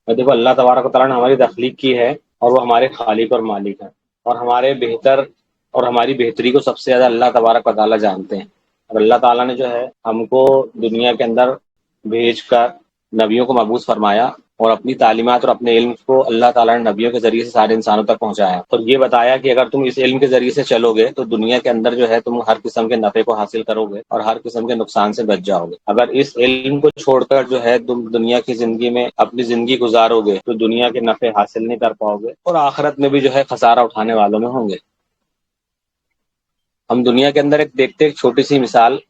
और देखो अल्लाह तबारक व तआला ने हमारी तख्लीक की है और वो हमारे खालिक और मालिक हैं, और हमारे बेहतर और हमारी बेहतरी को सबसे ज़्यादा अल्लाह तबारक व तआला जानते हैं। और अल्लाह ताला ने जो है हमको दुनिया के अंदर भेज कर नबियों को मबूस फरमाया, और अपनी तालीमात और अपने इल्म को अल्लाह ताला ने नबियों के ज़रिए से सारे इंसानों तक पहुँचाया, और ये बताया कि अगर तुम इस इल्म के ज़रिए से चलोगे तो दुनिया के अंदर जो है तुम हर किस्म के नफ़े को हासिल करोगे और हर किस्म के नुकसान से बच जाओगे। अगर इस इल्म को छोड़कर जो है तुम दुनिया की ज़िंदगी में अपनी ज़िंदगी गुजारोगे तो दुनिया के नफ़े हासिल नहीं कर पाओगे और आखिरत में भी जो है खसारा उठाने वालों में होंगे। हम दुनिया के अंदर एक देखते एक छोटी सी मिसाल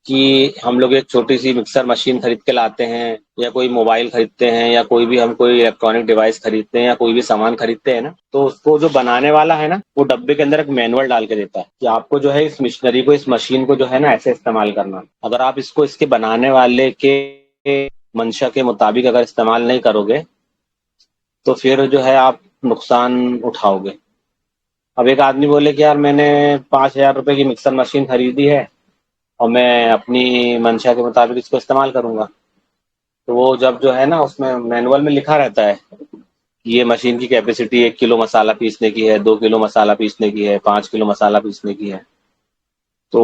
कि हम लोग एक छोटी सी मिक्सर मशीन खरीद के लाते हैं, या कोई मोबाइल खरीदते हैं, या कोई इलेक्ट्रॉनिक डिवाइस खरीदते हैं, या कोई भी सामान खरीदते हैं ना, तो उसको जो बनाने वाला है ना, वो डब्बे के अंदर एक मैनुअल डाल के देता है कि आपको जो है इस मशीनरी को, इस मशीन को जो है ना ऐसे इस्तेमाल करना। अगर आप इसको इसके बनाने वाले के मंशा के मुताबिक अगर इस्तेमाल नहीं करोगे तो फिर जो है आप नुकसान उठाओगे। अब एक आदमी बोले कि यार मैंने 5,000 रुपए की मिक्सर मशीन खरीदी है और मैं अपनी मंशा के मुताबिक इसको इस्तेमाल करूंगा, तो वो जब जो है ना उसमें मैनुअल में लिखा रहता है कि ये मशीन की कैपेसिटी 1 किलो मसाला पीसने की है, 2 किलो मसाला पीसने की है, 5 किलो मसाला पीसने की है, तो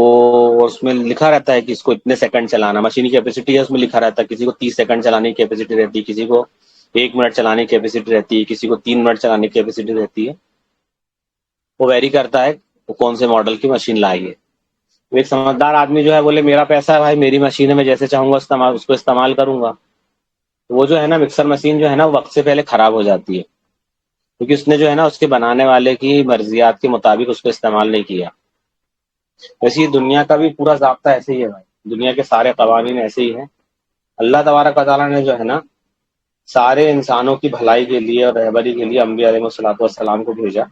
उसमें लिखा रहता है कि इसको इतने सेकंड चलाना, मशीन की कैपेसिटी है उसमें लिखा रहता है। किसी को 30 सेकंड चलाने की कैपेसिटी रहती है, किसी को 1 मिनट चलाने की कैपेसिटी रहती है, किसी को 3 मिनट चलाने की कैपेसिटी रहती है। वो वेरी करता है वो कौन से मॉडल की मशीन लाई है। तो एक समझदार आदमी जो है बोले मेरा पैसा है भाई, मेरी मशीन है, मैं जैसे चाहूंगा इस्तेमाल उसको इस्तेमाल करूंगा। तो वो जो है ना मिक्सर मशीन जो है ना वो वक्त से पहले खराब हो जाती है, क्योंकि उसने जो है ना उसके बनाने वाले की मर्जियात के मुताबिक उसको इस्तेमाल नहीं किया। वैसे ही दुनिया का भी पूरा ज़ाब्ता ऐसे ही है भाई, दुनिया के सारे कवानीन ऐसे ही हैं। अल्लाह तबारक व तआला ने जो है ना सारे इंसानों की भलाई के लिए और रहबरी के लिए अम्बिया अलैहिस्सलाम को भेजा,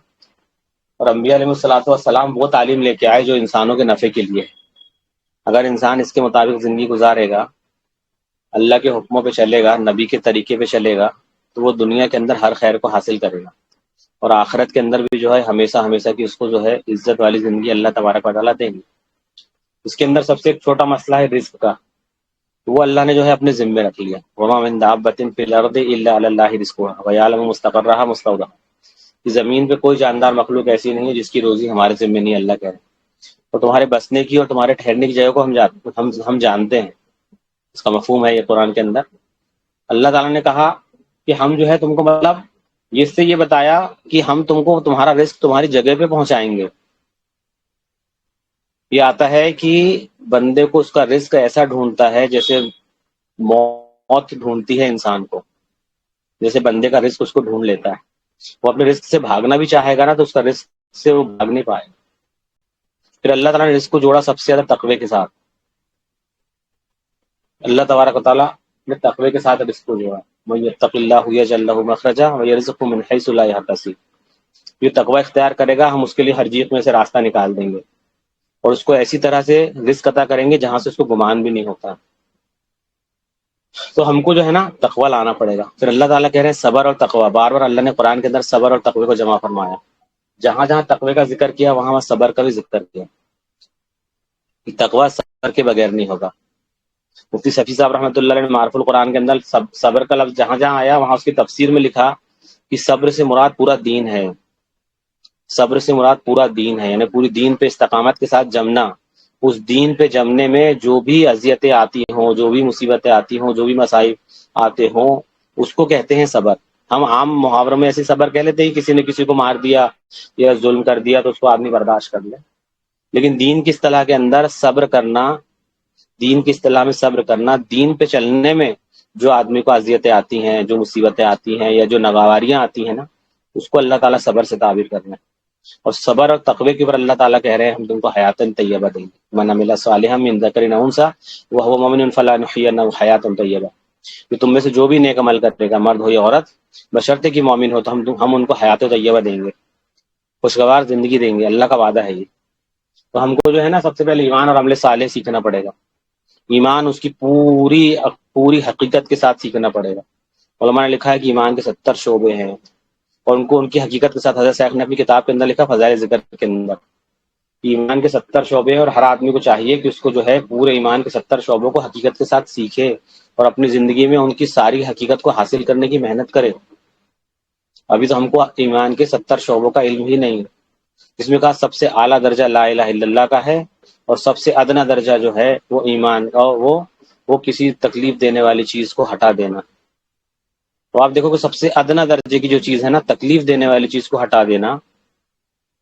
और अम्बिया अलैहिस्सलाम वो तालीम लेके आए जो इंसानों के नफ़े के लिए है। अगर इंसान इसके मुताबिक ज़िंदगी गुजारेगा, अल्लाह के हुक्मों पे चलेगा, नबी के तरीके पे चलेगा, तो वो दुनिया के अंदर हर खैर को हासिल करेगा, और आखिरत के अंदर भी जो है हमेशा हमेशा की उसको जो है इज्जत वाली ज़िंदगी अल्लाह तबारक व तआला देंगे। इसके अंदर सबसे एक छोटा मसला है रिस्क का, तो वो अल्लाह ने जो है अपने ज़िम्मे रख लिया। वमा मिन दाब्बतिन फिल अर्दि इल्ला अलल्लाहि रिज़्कुहा व यअलमु मुस्तक़र्रहा मुस्तौदहा। कि ज़मीन पे कोई जानदार मखलूक ऐसी नहीं है जिसकी रोज़ी हमारे ज़िम्मे नहीं, अल्लाह कह रहे हैं। तो तुम्हारे बसने की और तुम्हारे ठहरने की जगह को हम जानते हैं। इसका मफ़हूम है ये कुरान के अंदर। अल्लाह ताला ने कहा कि हम जो है तुमको मतलब इससे ये बताया कि हम तुमको तुम्हारा रिस्क तुम्हारी जगह पे पहुंचाएंगे। ये आता है कि बंदे को उसका रिस्क ऐसा ढूंढता है जैसे मौत ढूंढती है इंसान को, जैसे बंदे का रिस्क उसको ढूंढ लेता है। वो अपने रिस्क से भागना भी चाहेगा ना तो उसका रिस्क से वो भाग नहीं पाएगा। फिर अल्लाह ताला ने रिस्क को जोड़ा सबसे ज्यादा तकवे के साथ। अल्लाह तबारक व तआला ने तकवे के साथ रिस्क को जोड़ा। मन यत्तक़िल्लाहु यजअल लहु मखरजा व यरज़ुक़हु मिन हैसु ला यहतसिब। ये तकवा इख्तियार करेगा हम उसके लिए हर चीज में से रास्ता निकाल देंगे, और उसको ऐसी तरह से रिस्क अता करेंगे जहां से उसको गुमान भी नहीं होता। तो हमको जो है ना तकवा लाना पड़ेगा। फिर अल्लाह ताला कह रहे हैं सबर और तकवा, बार बार अल्लाह ने कुरान के अंदर सबर और तकवे को जमा फरमाया। जहां जहां तकवे का जिक्र किया वहां वहां सबर का भी जिक्र किया कि तकवा सबर के बगैर नहीं होगा। मुफ्ती सफी साहब रहमतुल्लाह अलैह ने मारफुल कुरान के अंदर सबर का लफ्ज जहां जहां आया वहां उसकी तफसीर में लिखा कि सब्र से मुराद पूरा दीन है। सब्र से मुराद पूरा दीन है, यानी पूरी दीन पे इस्तकामत के साथ जमना। उस दीन पे जमने में जो भी अजियतें आती हों, जो भी मुसीबतें आती हों, जो भी मसाइब आते हों, उसको कहते हैं सबर। हम आम मुहावरों में ऐसे सबर कह लेते हैं, किसी ने किसी को मार दिया या जुल्म कर दिया तो उसको आदमी बर्दाश्त कर ले। लेकिन दीन की इस्तिलाह के अंदर सब्र करना, दीन की इस्तिलाह में सब्र करना, दीन पे चलने में जो आदमी को अजियतें आती हैं, जो मुसीबतें आती हैं या जो नागवारियां आती हैं ना, उसको अल्लाह ताला सबर से ताबीर करना है। और सबर और तकवे के ऊपर अल्लाह ताला कह रहे हैं हम तुमको हयातन तैयबा देंगे। मन अमिला सालिहन मिन ज़करिन औ उन्सा व हुवा मुमिनुन फलनुहयिन्नहु हयातन तैयबा। कि तुम में से जो भी नेक अमल करेगा, मर्द हो या औरत, बशर्ते कि मोमिन हो, तो हम उनको हयात तैयबा देंगे, खुशगवार जिंदगी देंगे। अल्लाह का वादा है ये। तो हमको जो है ना सबसे पहले ईमान और अमल सालेह सीखना पड़ेगा। ईमान उसकी पूरी पूरी हकीकत के साथ सीखना पड़ेगा। उलमा ने लिखा है कि ईमान के 70 शोबे हैं, और उनको उनकी हकीकत के साथ हज़रत शेख ने अपनी किताब के अंदर लिखा फ़ज़ाइल ज़िक्र के अंदर। ईमान के 70 शोबे हैं और हर आदमी को चाहिए कि उसको जो है पूरे ईमान के 70 शोबों को हकीकत के साथ सीखे और अपनी ज़िंदगी में उनकी सारी हकीकत को हासिल करने की मेहनत करे। अभी तो हमको ईमान के 70 शोबों का इल्म ही नहीं है, जिसमें कहा सबसे आला दर्जा ला इलाहा इल्लल्लाह का है और सबसे अदना दर्जा जो है वो ईमान और वो किसी तकलीफ देने वाली चीज़ को हटा देना। तो आप देखो कि सबसे अदना दर्जे की जो चीज़ है ना, तकलीफ देने वाली चीज़ को हटा देना,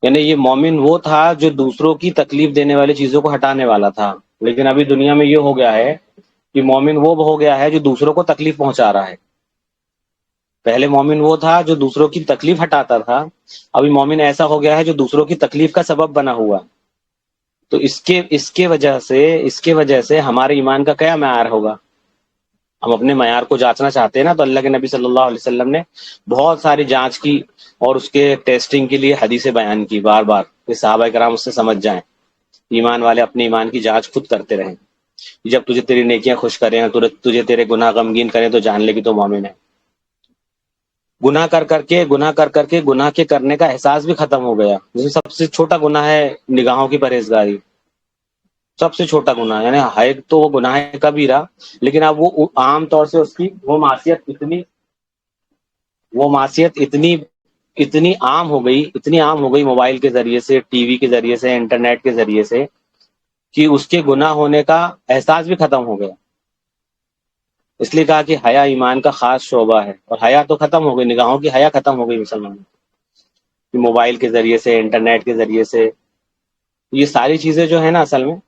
यानी ये मोमिन वो था जो दूसरों की तकलीफ देने वाली चीज़ों को हटाने वाला था। लेकिन अभी दुनिया में ये हो गया है कि मोमिन वो हो गया है जो दूसरों को तकलीफ पहुंचा रहा है। पहले मोमिन वो था जो दूसरों की तकलीफ हटाता था, अभी मोमिन ऐसा हो गया है जो दूसरों की तकलीफ का सबब बना हुआ है। तो इसके वजह से हमारे ईमान का क्या मैार होगा। हम अपने मैार को जांचना चाहते हैं ना, तो अल्लाह के नबी सल्लल्लाहु अलैहि वसल्लम ने बहुत सारी जांच की और उसके टेस्टिंग के लिए हदीसें बयान की बार बार कि सहाबा कराम उससे समझ जाएं। ईमान वाले अपने ईमान की जांच खुद करते रहें। जब तुझे तेरी नेकियां खुश करें, तुझे तेरे गुनाह गमगीन करें, तो जान ले कि तो मोमिन है। गुनाह कर करके गुनाह के करने का एहसास भी खत्म हो गया। जैसे सबसे छोटा गुनाह है निगाहों की परहेजगारी, सबसे छोटा गुनाह, यानी है तो वो गुनाह है कबीरा, लेकिन अब वो आम तौर से उसकी वो मासियत इतनी इतनी आम हो गई, इतनी आम हो गई मोबाइल के जरिए से, टीवी के जरिए से, इंटरनेट के जरिए से, कि उसके गुनाह होने का एहसास भी खत्म हो गया। इसलिए कहा कि हया ईमान का खास शोबा है, और हया तो खत्म हो गई, निगाहों की हया खत्म हो गई मुसलमानों की, मोबाइल के जरिए से, इंटरनेट के जरिए से। ये सारी चीजें जो है ना, असल में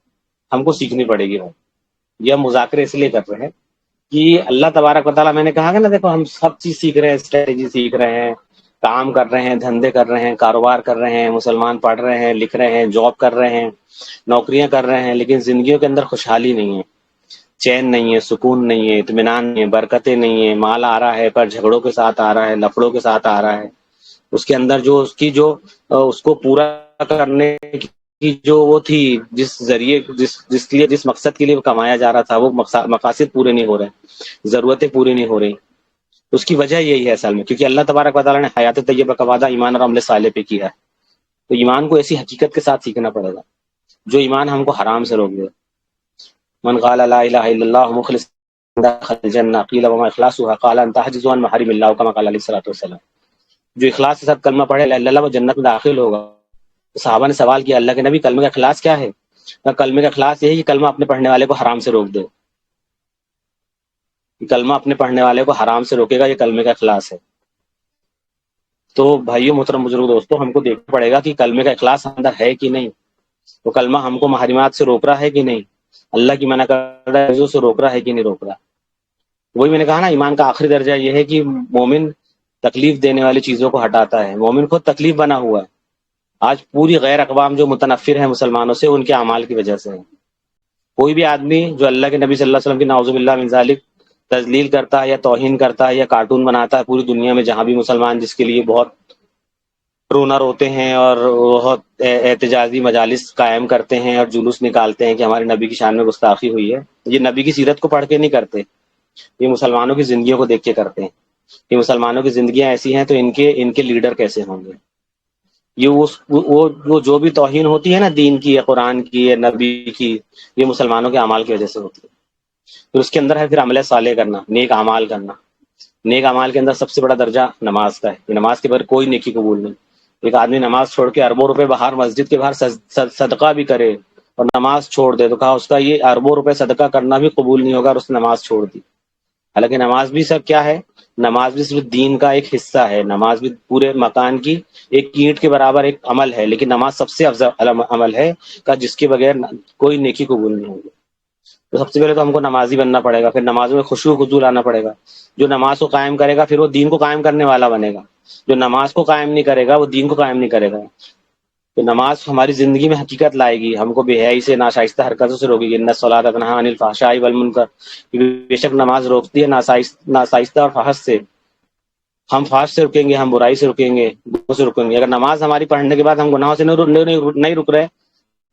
हमको सीखनी पड़ेगी भाई। ये हम मुज़ाकरे इसलिए कर रहे हैं कि अल्लाह तबारक व तआला, मैंने कहा कि ना, देखो हम सब चीज सीख रहे हैं, स्ट्रेटेजी सीख रहे हैं, काम कर रहे हैं, धंधे कर रहे हैं, कारोबार कर रहे हैं, मुसलमान पढ़ रहे हैं, लिख रहे हैं, जॉब कर रहे हैं, नौकरियां कर रहे हैं, लेकिन जिंदगियों के अंदर खुशहाली नहीं है, चैन नहीं है, सुकून नहीं है, इत्मीनान नहीं है, बरकतें नहीं है। माल आ रहा है पर झगड़ों के साथ आ रहा है, लफड़ों के साथ आ रहा है। उसके अंदर जो उसकी जो उसको पूरा करने की जो वो थी, जिस जरिए जिसके लिए, जिस मकसद के लिए वो कमाया जा रहा था, वो मकासद पूरे नहीं हो रहे, जरूरतें पूरी नहीं हो रही। उसकी वजह यही है असल में, क्योंकि अल्लाह तबारक व तआला ने हयात तय्यबा का वादा ईमान और अमल साले पे किया है। तो ईमान को ऐसी हकीकत के साथ सीखना पड़ेगा जो ईमान हमको हराम से रोक दे। मन क़ाला ला इलाहा इल्लल्लाह मुख़लिसन दख़ल जन्नह क़ील वमा इख़लासुहा क़ाल अन तहजुज़ु अन महरिमिल्लाह कमा क़ाल अलैहिस्सलातु वस्सलाम। जो इखलास के साथ कलमा पढ़े ला इलाहा इल्लल्लाह, वो जन्नत में दाखिल होगा। तो सहाबा ने सवाल किया, अल्लाह के नबी, कलमे का इखलास क्या है? कहा, कलमे का इखलास यही कि कलमा अपने पढ़ने वाले को हराम से रोक दे। कलमा अपने पढ़ने वाले को हराम से रोकेगा, ये कलमे का इखलास है। तो भाइयों, मोहतरम बुजुर्ग दोस्तों, हमको देखना पड़ेगा कि कलमे का इखलास अंदर है कि नहीं। तो कलमा हमको महरिमात से रोक रहा है कि नहीं, अल्लाह की मना करदा चीजों से रोक रहा है कि नहीं रोक रहा। वही मैंने कहा ना, ईमान का आखिरी दर्जा यह है कि मोमिन तकलीफ देने वाली चीजों को हटाता है। मोमिन खुद तकलीफ बना हुआ है। आज पूरी गैर अक़वाम जो मुतनफ़िर है मुसलमानों से, उनके अमाल की वजह से है। कोई भी आदमी जो अल्लाह के नबी सल्लल्लाहु अलैहि वसल्लम की नाउज़ुबिल्लाह मिन ज़ालिक तज़लील करता है या तौहीन करता है या कार्टून बनाता है पूरी दुनिया में, जहां भी मुसलमान जिसके लिए बहुत रोना रोते हैं और बहुत एहतजाजी मजालिस कायम करते हैं और जुलूस निकालते हैं कि हमारे नबी की शान में गुस्ताखी हुई है, ये नबी की सीरत को पढ़ के नहीं करते, ये मुसलमानों की जिंदगियों को देख के करते हैं। ये मुसलमानों की जिंदगियां ऐसी हैं, तो इनके इनके लीडर कैसे होंगे। ये वो जो भी तौहीन होती है ना दीन की या कुरान की या नबी की, ये मुसलमानों के अमाल की वजह से होती है। फिर उसके अंदर है फिर अमल साले करना, नेक अमाल करना। नेक अमाल के अंदर सबसे बड़ा दर्जा नमाज का है, कि नमाज के बगैर कोई नेकी कबूल नहीं। एक आदमी नमाज छोड़ के अरबों रुपए बाहर मस्जिद के बाहर सदका भी करे और नमाज छोड़ दे, तो कहा उसका ये अरबों रुपए सदका करना भी कबूल नहीं होगा और उसने नमाज छोड़ दी। हालांकि नमाज भी सब क्या है, नमाज भी सिर्फ दीन का एक हिस्सा है, नमाज भी पूरे मकान की एक ईंट के बराबर एक अमल है, लेकिन नमाज सबसे अफजल अमल है का जिसके बगैर कोई नेकी कबूल नहीं होगी। तो सबसे पहले तो हमको नमाजी बनना पड़ेगा, फिर नमाज में खुशू खुजू लाना पड़ेगा। जो नमाज को कायम करेगा फिर वो दीन को कायम करने वाला बनेगा। जो नमाज को कायम नहीं करेगा वो दीन को कायम नहीं करेगा। तो नमाज हमारी जिंदगी में हकीकत लाएगी, हमको बेहयाई से, नाशाइस्ता हरकतों से रोकेगी। इन्ना सलात तनहा अनिल फहशाई वल मुनकर, बेशक नमाज रोकती है नाशाइस्ता और फहश से। हम फहश से रुकेंगे, हम बुराई से रुकेंगे, गुनाहों से रुकेंगे। अगर नमाज हमारी पढ़ने के बाद हम गुनाहों से नहीं रुक रहे,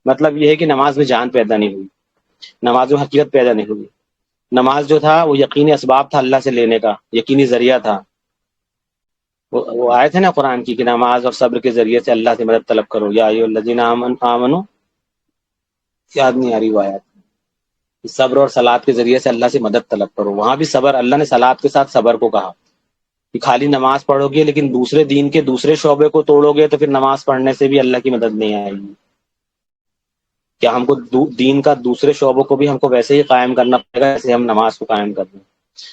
मतलब ये है कि नमाज में जान पैदा नहीं हुई, नमाज में हकीकत पैदा नहीं हुई। नमाज जो था वो यकीनी असबाब था अल्लाह से लेने का, यकीनी जरिया था। वो आए थे ना कुरान की कि नमाज और सब्र के जरिए से अल्लाह से मदद तलब करो, या अय्युहल्लज़ीना आमनू, याद नहीं आ रही वो आयत। सब्र और सलात के जरिए से अल्लाह से मदद तलब करो। वहां भी सब्र, अल्लाह ने सलात के साथ सब्र को कहा कि खाली नमाज पढ़ोगे लेकिन दूसरे दीन के दूसरे शोबे को तोड़ोगे तो फिर नमाज पढ़ने से भी अल्लाह की मदद नहीं आएगी। क्या हमको दीन का दूसरे शोबों को भी हमको वैसे ही कायम करना पड़ेगा जैसे हम नमाज को कायम कर रहे हैं।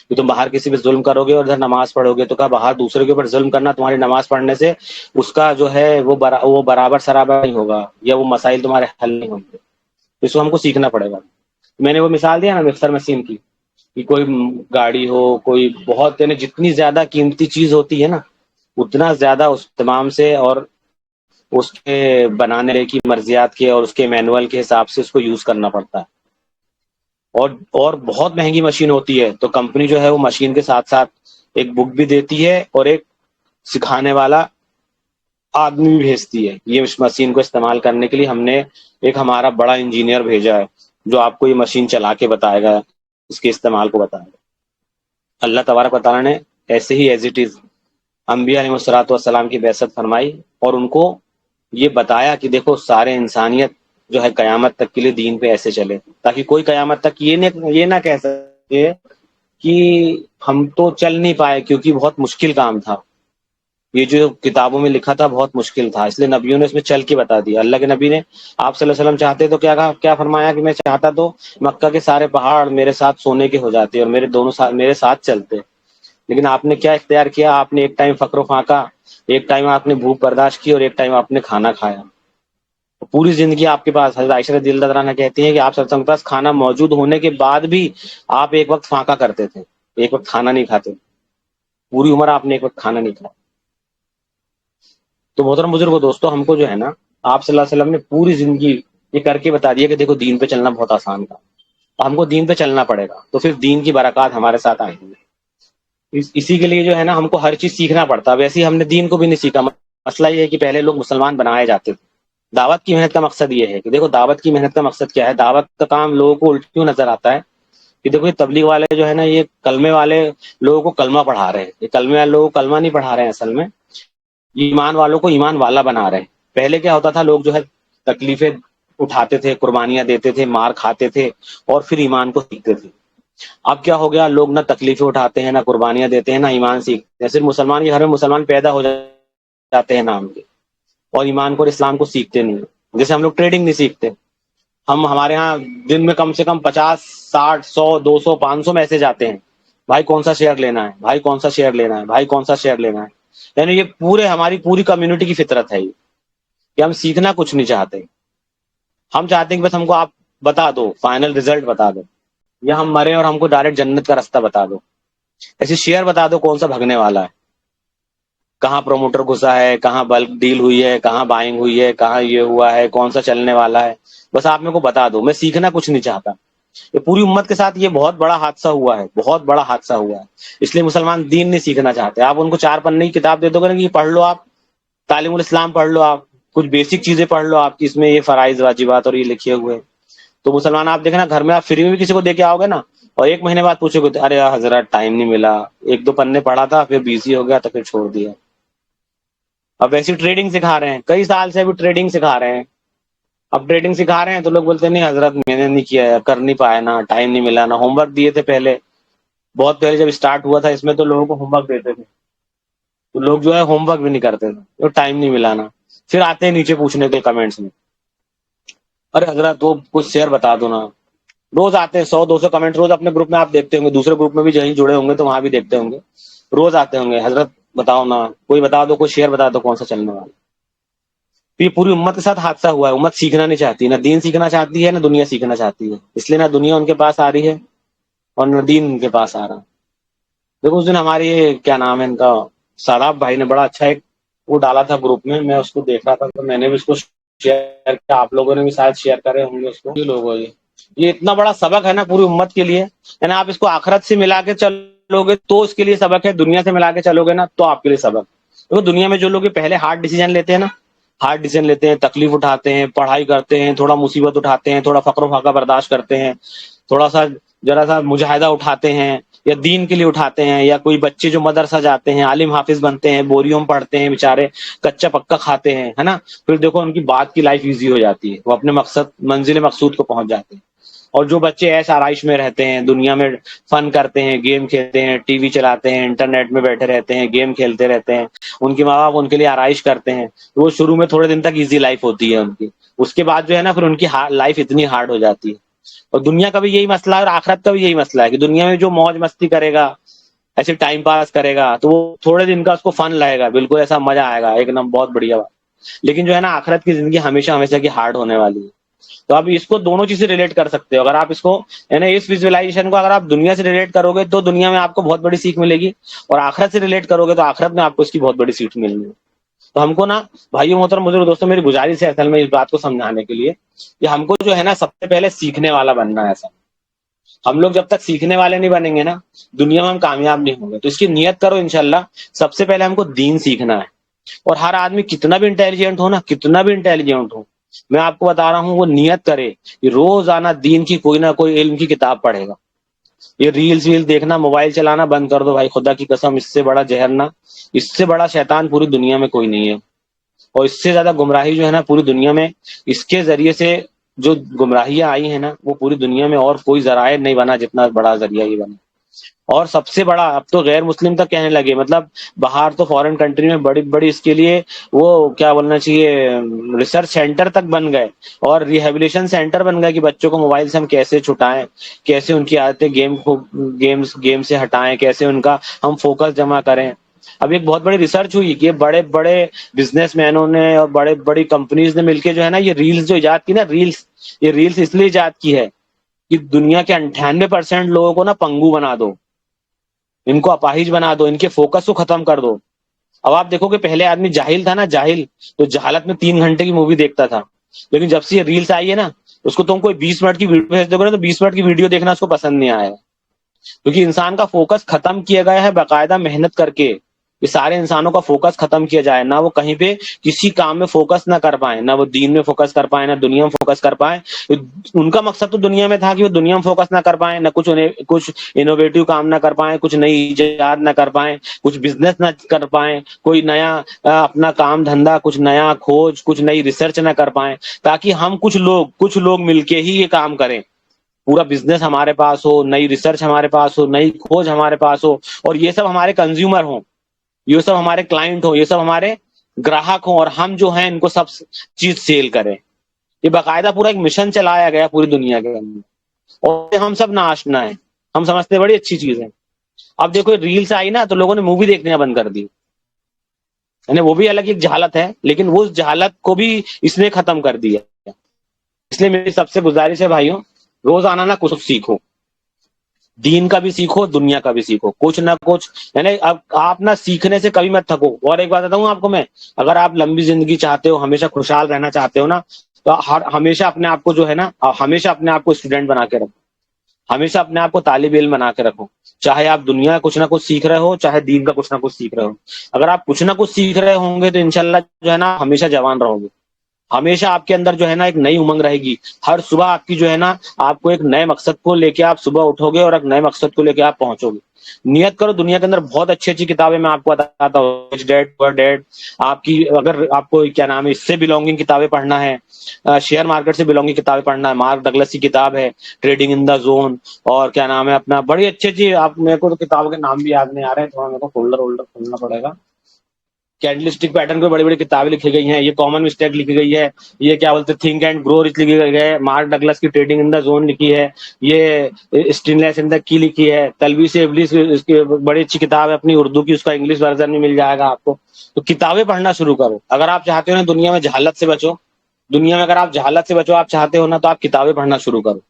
कि तुम बाहर किसी पे जुल्म करोगे और इधर नमाज पढ़ोगे, तो क्या बाहर दूसरे के ऊपर जुल्म करना तुम्हारी नमाज पढ़ने से उसका जो है वो बराबर सराबर नहीं होगा, या वो मसाइल तुम्हारे हल नहीं होंगे। तो इसको हमको सीखना पड़ेगा। मैंने वो मिसाल दिया ना मिक्सर मशीन की, कि कोई गाड़ी हो, कोई बहुत, यानी जितनी ज्यादा कीमती चीज होती है ना, उतना ज्यादा उस तमाम से और उसके बनाने की मर्जियात के और उसके मैनुअल के हिसाब से उसको यूज करना पड़ता है। और बहुत महंगी मशीन होती है तो कंपनी जो है वो मशीन के साथ साथ एक बुक भी देती है और एक सिखाने वाला आदमी भी भेजती है। ये इस मशीन को इस्तेमाल करने के लिए हमने एक हमारा बड़ा इंजीनियर भेजा है जो आपको ये मशीन चला के बताएगा, इसके इस्तेमाल को बताएगा। अल्लाह तबारक व तआला ने ऐसे ही एज इट इज अंबिया अलैहिस्सलातु वस्सलाम की बेइज्जत फरमाई और उनको ये बताया कि देखो सारे इंसानियत जो है कयामत तक के लिए दीन पे ऐसे चले, ताकि कोई कयामत तक ये ना कह सके कि हम तो चल नहीं पाए क्योंकि बहुत मुश्किल काम था, ये जो किताबों में लिखा था बहुत मुश्किल था, इसलिए नबियों ने इसमें चल के बता दिया। अल्लाह के नबी ने आप सल्लल्लाहु अलैहि वसल्लम चाहते तो क्या कहा, क्या फरमाया कि मैं चाहता तो मक्का के सारे पहाड़ मेरे साथ सोने के हो जाते और मेरे साथ चलते। लेकिन आपने क्या इख्तियार किया, आपने एक टाइम फक्र फाका, एक टाइम आपने भूख बर्दाश्त की और एक टाइम आपने खाना खाया। पूरी जिंदगी आपके पास, हज़रत आयशा रज़ियल्लाहु अन्हा कहती हैं कि आप सल्लल्लाहु अलैहि वसल्लम के पास खाना मौजूद होने के बाद भी आप एक वक्त फाका करते थे, एक वक्त खाना नहीं खाते। पूरी उम्र आपने एक वक्त खाना नहीं खाया। तो मोहतरम बुजुर्गो दोस्तों, हमको जो है ना आप सल्लल्लाहु अलैहि वसल्लम ने पूरी जिंदगी ये करके बता दिया कि देखो दीन पे चलना बहुत आसान था, हमको दीन पे चलना पड़ेगा तो फिर दीन की बरकत हमारे साथ आएंगी। इसी के लिए जो है ना हमको हर चीज सीखना पड़ता। वैसे ही हमने दीन को भी नहीं सीखा। मसला ये है कि पहले लोग मुसलमान बनाए जाते थे। दावत की मेहनत का मकसद ये है कि देखो दावत की मेहनत का मकसद क्या है, दावत का काम लोगों को उल्ट क्यों नजर आता है कि देखो ये तबलीग वाले जो है ना, ये कलमे वाले लोगों को कलमा पढ़ा रहे हैं। ये कलमे वाले लोगों को कलमा नहीं पढ़ा रहे हैं, असल में ईमान वालों को ईमान वाला बना रहे हैं। पहले क्या होता था, लोग जो है तकलीफें उठाते थे, कुर्बानियां देते थे, मार खाते थे और फिर ईमान को सीखते थे। अब क्या हो गया, लोग ना तकलीफें उठाते हैं, ना कुर्बानियां देते हैं, ना ईमान सीखते हैं। सिर्फ मुसलमान के घर में मुसलमान पैदा हो जाते हैं नाम के, और ईमान को और इस्लाम को सीखते नहीं। जैसे हम लोग ट्रेडिंग नहीं सीखते। हम हमारे यहाँ दिन में कम से कम 50, 60, 100, 200, 500 मैसेज आते हैं, भाई कौन सा शेयर लेना है, भाई कौन सा शेयर लेना है, भाई कौन सा शेयर लेना है। यानी ये पूरे हमारी पूरी कम्युनिटी की फितरत है ये, कि हम सीखना कुछ नहीं चाहते। हम चाहते हैं कि बस हमको आप बता दो, फाइनल रिजल्ट बता दो, या हम मरे और हमको डायरेक्ट जन्नत का रास्ता बता दो। ऐसे शेयर बता दो कौन सा भगने वाला है, कहाँ प्रोमोटर घुसा है, कहाँ बल्क डील हुई है, कहाँ बाइंग हुई है, कहाँ ये हुआ है, कौन सा चलने वाला है। बस आप मेरे को बता दो, मैं सीखना कुछ नहीं चाहता। ये पूरी उम्मत के साथ ये बहुत बड़ा हादसा हुआ है, बहुत बड़ा हादसा हुआ है। इसलिए मुसलमान दीन नहीं सीखना चाहते। आप उनको 4 पन्ने की किताब दे दोगे ना कि पढ़ लो, आप तालीमुल इस्लाम पढ़ लो, आप कुछ बेसिक चीजें पढ़ लो, आपकी इसमें ये फराइज वाजिबात और ये लिखे हुए हैं। तो मुसलमान आप देखना घर में आप फ्री में भी किसी को दे के आओगे ना, और 1 महीने बाद पूछोगे तो अरे यार हजरत टाइम नहीं मिला, 1-2 पन्ने पढ़ा था फिर बिजी हो गया तो फिर छोड़ दिया। अब वैसी ट्रेडिंग सिखा रहे हैं, कई साल से अभी ट्रेडिंग सिखा रहे हैं। अब ट्रेडिंग सिखा रहे हैं तो लोग बोलते हैं नहीं हजरत मैंने नहीं किया है, कर नहीं पाया ना, टाइम नहीं मिला ना। होमवर्क दिए थे पहले, बहुत पहले जब स्टार्ट हुआ था इसमें तो लोगों को होमवर्क देते थे, तो लोग जो है होमवर्क भी नहीं करते थे, तो टाइम नहीं मिला ना। फिर आते हैं नीचे पूछने के कमेंट्स में, अरे हजरत वो कुछ शेयर बता दो ना। रोज आते हैं 100-200 कमेंट रोज अपने ग्रुप में, आप देखते होंगे, दूसरे ग्रुप में भी जहीं जुड़े होंगे तो वहां भी देखते होंगे, रोज आते होंगे, हजरत बताओ ना, कोई बता दो, कोई शेयर बता दो कौन सा चलने वाला। तो ये पूरी उम्मत के साथ हादसा हुआ है। उम्मत सीखना नहीं चाहती, ना दीन सीखना चाहती है, ना दुनिया सीखना चाहती है। इसलिए ना दुनिया उनके पास आ रही है और न दीन उनके पास आ रहा। देखो उस दिन हमारे ये क्या नाम है इनका, सादाब भाई ने बड़ा अच्छा एक वो डाला था ग्रुप में, मैं उसको देख रहा था तो मैंने भी उसको शेयर किया, आप लोगों ने भी शायद शेयर करे होंगे उसको। ये लोगों ये इतना बड़ा सबक है ना पूरी उम्मत के लिए, यानी आप इसको आखिरत से मिला के चलोगे तो इसके लिए सबक है, दुनिया से मिला के चलोगे ना तो आपके लिए सबक। देखो दुनिया में जो लोग पहले हार्ड डिसीजन लेते हैं ना, हार्ड डिसीजन लेते हैं, तकलीफ उठाते हैं, पढ़ाई करते हैं, थोड़ा मुसीबत उठाते हैं, थोड़ा फक्र फाका बर्दाश्त करते हैं, थोड़ा सा जरा सा मुजाहिदा उठाते हैं, या दीन के लिए उठाते हैं, या कोई बच्चे जो मदरसा जाते हैं, आलिम हाफिज बनते हैं, बोरियों में पढ़ते हैं, बेचारे कच्चा पक्का खाते हैं, है ना। फिर देखो उनकी बात की लाइफ इजी हो जाती है, वो अपने मकसद मंजिल मकसूद को पहुंच जाते हैं। और जो बच्चे ऐश आराइश में रहते हैं, दुनिया में फन करते हैं, गेम खेलते हैं, टीवी चलाते हैं, इंटरनेट में बैठे रहते हैं, गेम खेलते रहते हैं, उनके माँ बाप उनके लिए आराइश करते हैं, तो वो शुरू में थोड़े दिन तक इजी लाइफ होती है उनकी। उसके बाद जो है ना, फिर उनकी लाइफ इतनी हार्ड हो जाती है। और दुनिया का भी यही मसला है और आखिरत का भी यही मसला है कि दुनिया में जो मौज मस्ती करेगा, ऐसे टाइम पास करेगा, तो वो थोड़े दिन का उसको फन लगेगा, बिल्कुल ऐसा मजा आएगा, एकदम बहुत बढ़िया बात। लेकिन जो है ना, आखिरत की जिंदगी हमेशा हमेशा की हार्ड होने वाली है। तो आप इसको दोनों चीज से रिलेट कर सकते हो। अगर आप इसको, यानी इस विजुअलाइजेशन को अगर आप दुनिया से रिलेट करोगे तो दुनिया में आपको बहुत बड़ी सीख मिलेगी, और आखिरत से रिलेट करोगे तो आखिरत में आपको इसकी बहुत बड़ी सीख मिलेगी। तो हमको ना, भाइयों मोहतरम बुजुर्ग दोस्तों, मेरी गुजारिश है असल में इस बात को समझाने के लिए कि हमको जो है ना, सबसे पहले सीखने वाला बनना है। ऐसा हम लोग जब तक सीखने वाले नहीं बनेंगे ना, दुनिया में हम कामयाब नहीं होंगे। तो इसकी नियत करो इंशाल्लाह, सबसे पहले हमको दीन सीखना है। और हर आदमी कितना भी इंटेलिजेंट हो ना, कितना भी इंटेलिजेंट हो, मैं आपको बता रहा हूँ, वो नियत करे कि रोजाना दीन की कोई ना कोई इल्म की किताब पढ़ेगा। ये रील्स वील देखना, मोबाइल चलाना बंद कर दो भाई, खुदा की कसम, इससे बड़ा जहर ना, इससे बड़ा शैतान पूरी दुनिया में कोई नहीं है। और इससे ज्यादा गुमराही जो है ना पूरी दुनिया में, इसके जरिए से जो गुमराहियां आई है ना, वो पूरी दुनिया में और कोई जराए नहीं बना जितना बड़ा जरिया ये बना। और सबसे बड़ा, अब तो गैर मुस्लिम तक कहने लगे, मतलब बाहर तो फॉरेन कंट्री में बड़ी बड़ी इसके लिए, वो क्या बोलना चाहिए, रिसर्च सेंटर तक बन गए और रिहेबिलिटेशन सेंटर बन गए कि बच्चों को मोबाइल से हम कैसे छुटाएं, कैसे उनकी आदतें गेम से हटाएं, कैसे उनका हम फोकस जमा करें। अब एक बहुत बड़ी रिसर्च हुई कि बड़े बड़े बिजनेसमैनों ने और बड़े बड़ी कंपनीज ने मिलकर जो है ना, ये रील्स जो इजाद की ना, रील्स, ये रील्स इसलिए इजाद की है कि दुनिया के 98% लोगों को ना पंगु बना दो, इनको अपाहिज बना दो, इनके फोकस को खत्म कर दो। अब आप देखोगे, पहले आदमी जाहिल था ना, जाहिल, तो जहालत में 3 घंटे की मूवी देखता था। लेकिन जब से ये रील्स आई है ना, उसको तुम कोई 20 मिनट की वीडियो भेज दोगे ना, तो 20 मिनट की वीडियो देखना उसको पसंद नहीं आएगा। क्योंकि इंसान का फोकस खत्म किया गया है बाकायदा मेहनत करके। ये सारे इंसानों का फोकस खत्म किया जाए ना, वो कहीं पे किसी काम में फोकस ना कर पाए, ना वो दीन में फोकस कर पाए, ना दुनिया में फोकस कर पाए। उनका मकसद तो दुनिया में था कि वो दुनिया में फोकस ना कर पाए, ना कुछ उन्हें कुछ इनोवेटिव काम ना कर पाए, कुछ नई इजाद ना कर पाए, कुछ बिजनेस ना कर पाए, कोई नया अपना काम धंधा, कुछ नया खोज, कुछ नई रिसर्च ना कर पाए, ताकि हम कुछ लोग मिलके ही ये काम करें। पूरा बिजनेस हमारे पास हो, नई रिसर्च हमारे पास हो, नई खोज हमारे पास हो, और ये सब हमारे कंज्यूमर हो, ये सब हमारे क्लाइंट हो, ये सब हमारे ग्राहक हो, और हम जो है इनको सब चीज सेल करें। ये बाकायदा पूरा एक मिशन चलाया गया पूरी दुनिया के अंदर, और हम सब ना आशना है, हम समझते हैं बड़ी अच्छी चीज है। अब देखो रील्स आई ना, तो लोगों ने मूवी देखना बंद कर दी, यानी वो भी अलग एक जहालत है, लेकिन वो जहालत को भी इसने खत्म कर दिया। इसलिए मेरी सबसे गुजारिश है भाइयों, रोजाना ना कुछ सीखो, दीन का भी सीखो, दुनिया का भी सीखो, कुछ ना कुछ। यानी अब आप ना सीखने से कभी मत थको। और एक बात बताऊं आपको मैं, अगर आप लंबी जिंदगी चाहते हो, हमेशा खुशहाल रहना चाहते हो ना, तो हर हमेशा अपने आप को जो है ना, हमेशा अपने आप को स्टूडेंट बना के रखो, हमेशा अपने आप को तालिब इल्म बना के रखो। चाहे आप दुनिया का कुछ ना कुछ सीख रहे हो, चाहे दीन का कुछ ना कुछ सीख रहे हो, अगर आप कुछ ना कुछ सीख रहे होंगे तो इंशाल्लाह जो है ना, हमेशा जवान रहोगे। हमेशा आपके अंदर जो है ना एक नई उमंग रहेगी। हर सुबह आपकी जो है ना, आपको एक नए मकसद को लेके आप सुबह उठोगे और एक नए मकसद को लेके आप पहुंचोगे। नियत करो, दुनिया के अंदर बहुत अच्छी अच्छी किताबें मैं आपको बताता हूँ, रिच डैड पुअर डैड। आपकी अगर आपको क्या नाम है, इससे बिलोंगिंग किताबें पढ़ना है, शेयर मार्केट से बिलोंगिंग किताबें पढ़ना है, मार्क डगलस की किताब है ट्रेडिंग इन द जोन, और क्या नाम है अपना, बड़ी अच्छी अच्छी, आप, मेरे को तो किताबों के नाम भी याद नहीं आ रहे हैं, थोड़ा मेरे को फोल्डर वोल्डर खोलना पड़ेगा। कैंडलस्टिक पैटर्न पे बड़ी बड़ी किताबें लिखी गई हैं, ये कॉमन मिस्टेक लिखी गई है, ये क्या बोलते हैं, थिंक एंड ग्रो रिच लिखी गई है, मार्क डगलस की ट्रेडिंग इन द जोन लिखी है, ये स्टिनलेस इन द की लिखी है, तलबी से इबलीस, इसकी बड़ी अच्छी किताब है अपनी उर्दू की, उसका इंग्लिश वर्जन में मिल जाएगा आपको। तो किताबें पढ़ना शुरू करो अगर आप चाहते हो ना दुनिया में जहालत से बचो। दुनिया में अगर आप जहालत से बचो आप चाहते हो ना, तो आप किताबें पढ़ना शुरू करो।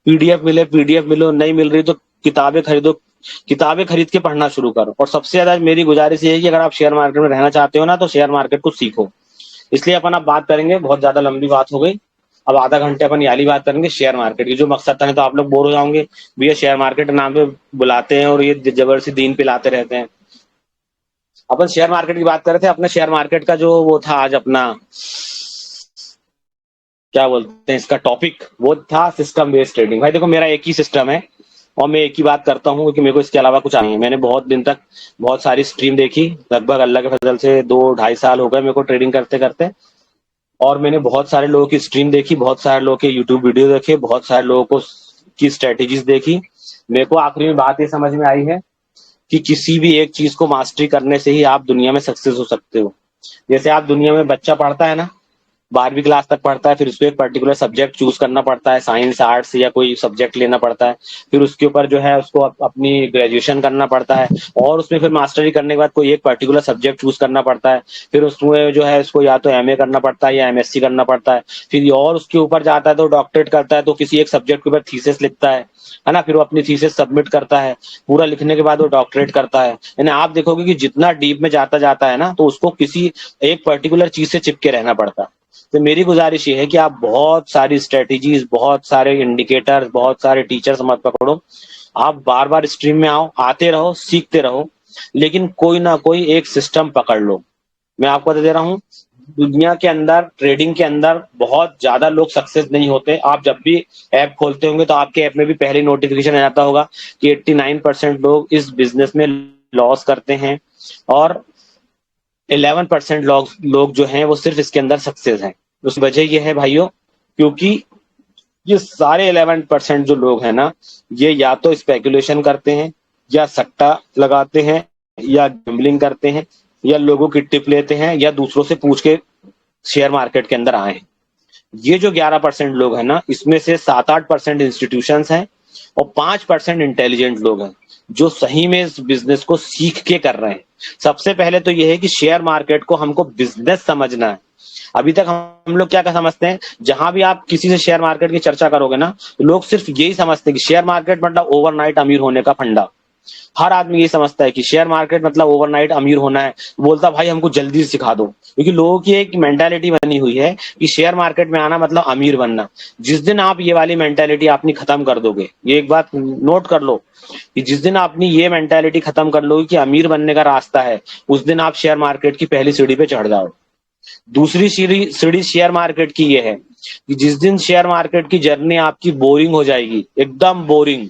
पीडीएफ मिले, पीडीएफ मिलो, नहीं मिल रही तो किताबें खरीदो, किताबें खरीद के पढ़ना शुरू करो। और सबसे ज्यादा मेरी गुजारिश ये है कि अगर आप शेयर मार्केट में रहना चाहते हो ना, तो शेयर मार्केट को सीखो। इसलिए अपन अब बात करेंगे, बहुत ज्यादा लंबी बात हो गई, अब आधा घंटे अपन याली बात करेंगे शेयर मार्केट की। जो मकसद था, नहीं तो आप लोग बोर हो जाओगे, भैया शेयर मार्केट नाम पे बुलाते हैं और ये जबरदस्ती दीन पिलाते रहते हैं। अपन शेयर मार्केट की बात कर रहे थे, अपने शेयर मार्केट का जो वो था आज अपना, क्या बोलते हैं इसका टॉपिक, वो था सिस्टम बेस्ड ट्रेडिंग। भाई देखो, मेरा एक ही सिस्टम है और मैं एक ही बात करता हूँ, क्योंकि मेरे को इसके अलावा कुछ नहीं है। मैंने बहुत दिन तक बहुत सारी स्ट्रीम देखी, लगभग अल्लाह के फजल से 2-2.5 साल हो गए मेरे को ट्रेडिंग करते करते। और मैंने बहुत सारे लोगों की स्ट्रीम देखी, बहुत सारे लोगों के यूट्यूब वीडियो देखे, बहुत सारे लोगों को की स्ट्रेटेजीज देखी। मेरे को आखिरी में बात ये समझ में आई है कि किसी भी एक चीज को मास्टरी करने से ही आप दुनिया में सक्सेस हो सकते हो। जैसे आप दुनिया में बच्चा पढ़ता है ना, 12वीं क्लास तक पढ़ता है, फिर उसको एक पर्टिकुलर सब्जेक्ट चूज करना पड़ता है, साइंस आर्ट्स या कोई सब्जेक्ट लेना पड़ता है, फिर उसके ऊपर जो है उसको अपनी ग्रेजुएशन करना पड़ता है, और उसमें फिर मास्टरी करने के बाद कोई एक पर्टिकुलर सब्जेक्ट चूज करना पड़ता है, फिर उसमें जो है उसको या तो एमए करना पड़ता है या एमएससी करना पड़ता है, फिर और उसके ऊपर जाता है तो डॉक्टरेट करता है, तो किसी एक सब्जेक्ट के ऊपर थीसिस लिखता है ना, फिर वो अपनी थीसिस सबमिट करता है, पूरा लिखने के बाद वो डॉक्टरेट करता है। यानी आप देखोगे कि जितना डीप में जाता जाता है ना, तो उसको किसी एक पर्टिकुलर चीज से चिपके रहना पड़ता है। तो मेरी गुजारिश ये है कि आप बहुत सारी स्ट्रेटेजीज, बहुत सारे इंडिकेटर्स, बहुत सारे टीचर्स मत पकड़ो। आप बार बार स्ट्रीम में आओ, आते रहो, सीखते रहो, लेकिन कोई ना कोई एक सिस्टम पकड़ लो। मैं आपको बता दे रहा हूँ, दुनिया के अंदर, ट्रेडिंग के अंदर बहुत ज्यादा लोग सक्सेस नहीं होते। आप जब भी ऐप खोलते होंगे तो आपके ऐप में भी पहले नोटिफिकेशन आ जाता होगा कि 89% लोग इस बिजनेस में लॉस करते हैं, और 11% लोग जो हैं वो सिर्फ इसके अंदर सक्सेस हैं। उस वजह ये है भाइयों, क्योंकि ये सारे 11% जो लोग हैं ना, ये या तो स्पेकुलेशन करते हैं, या सट्टा लगाते हैं, या गैम्बलिंग करते हैं, या लोगों की टिप लेते हैं, या दूसरों से पूछ के शेयर मार्केट के अंदर आए हैं। ये जो 11% लोग हैं ना, इसमें से 7-8% इंस्टीट्यूशन हैं, और 5% इंटेलिजेंट लोग हैं जो सही में इस बिजनेस को सीख के कर रहे हैं। सबसे पहले तो ये है कि शेयर मार्केट को हमको बिजनेस समझना है। अभी तक हम लोग क्या समझते हैं, जहां भी आप किसी से शेयर मार्केट की चर्चा करोगे ना, तो लोग सिर्फ यही समझते हैं कि शेयर मार्केट मतलब ओवरनाइट अमीर होने का फंडा। हर आदमी ये समझता है कि शेयर मार्केट मतलब ओवरनाइट अमीर होना है, बोलता भाई हमको जल्दी से सिखा दो, क्योंकि लोगों की एक मेंटालिटी बनी हुई है कि शेयर मार्केट में आना मतलब अमीर बनना। जिस दिन आप ये वाली मेंटालिटी अपनी खत्म कर दोगे, ये एक बात नोट कर लो, कि जिस दिन आपने ये मेंटालिटी खत्म कर लोगे कि अमीर बनने का रास्ता है, उस दिन आप शेयर मार्केट की पहली सीढ़ी पे चढ़ जाओ। दूसरी सीढ़ी सीढ़ी शेयर मार्केट की ये है कि जिस दिन शेयर मार्केट की जर्नी आपकी बोरिंग हो जाएगी, एकदम बोरिंग,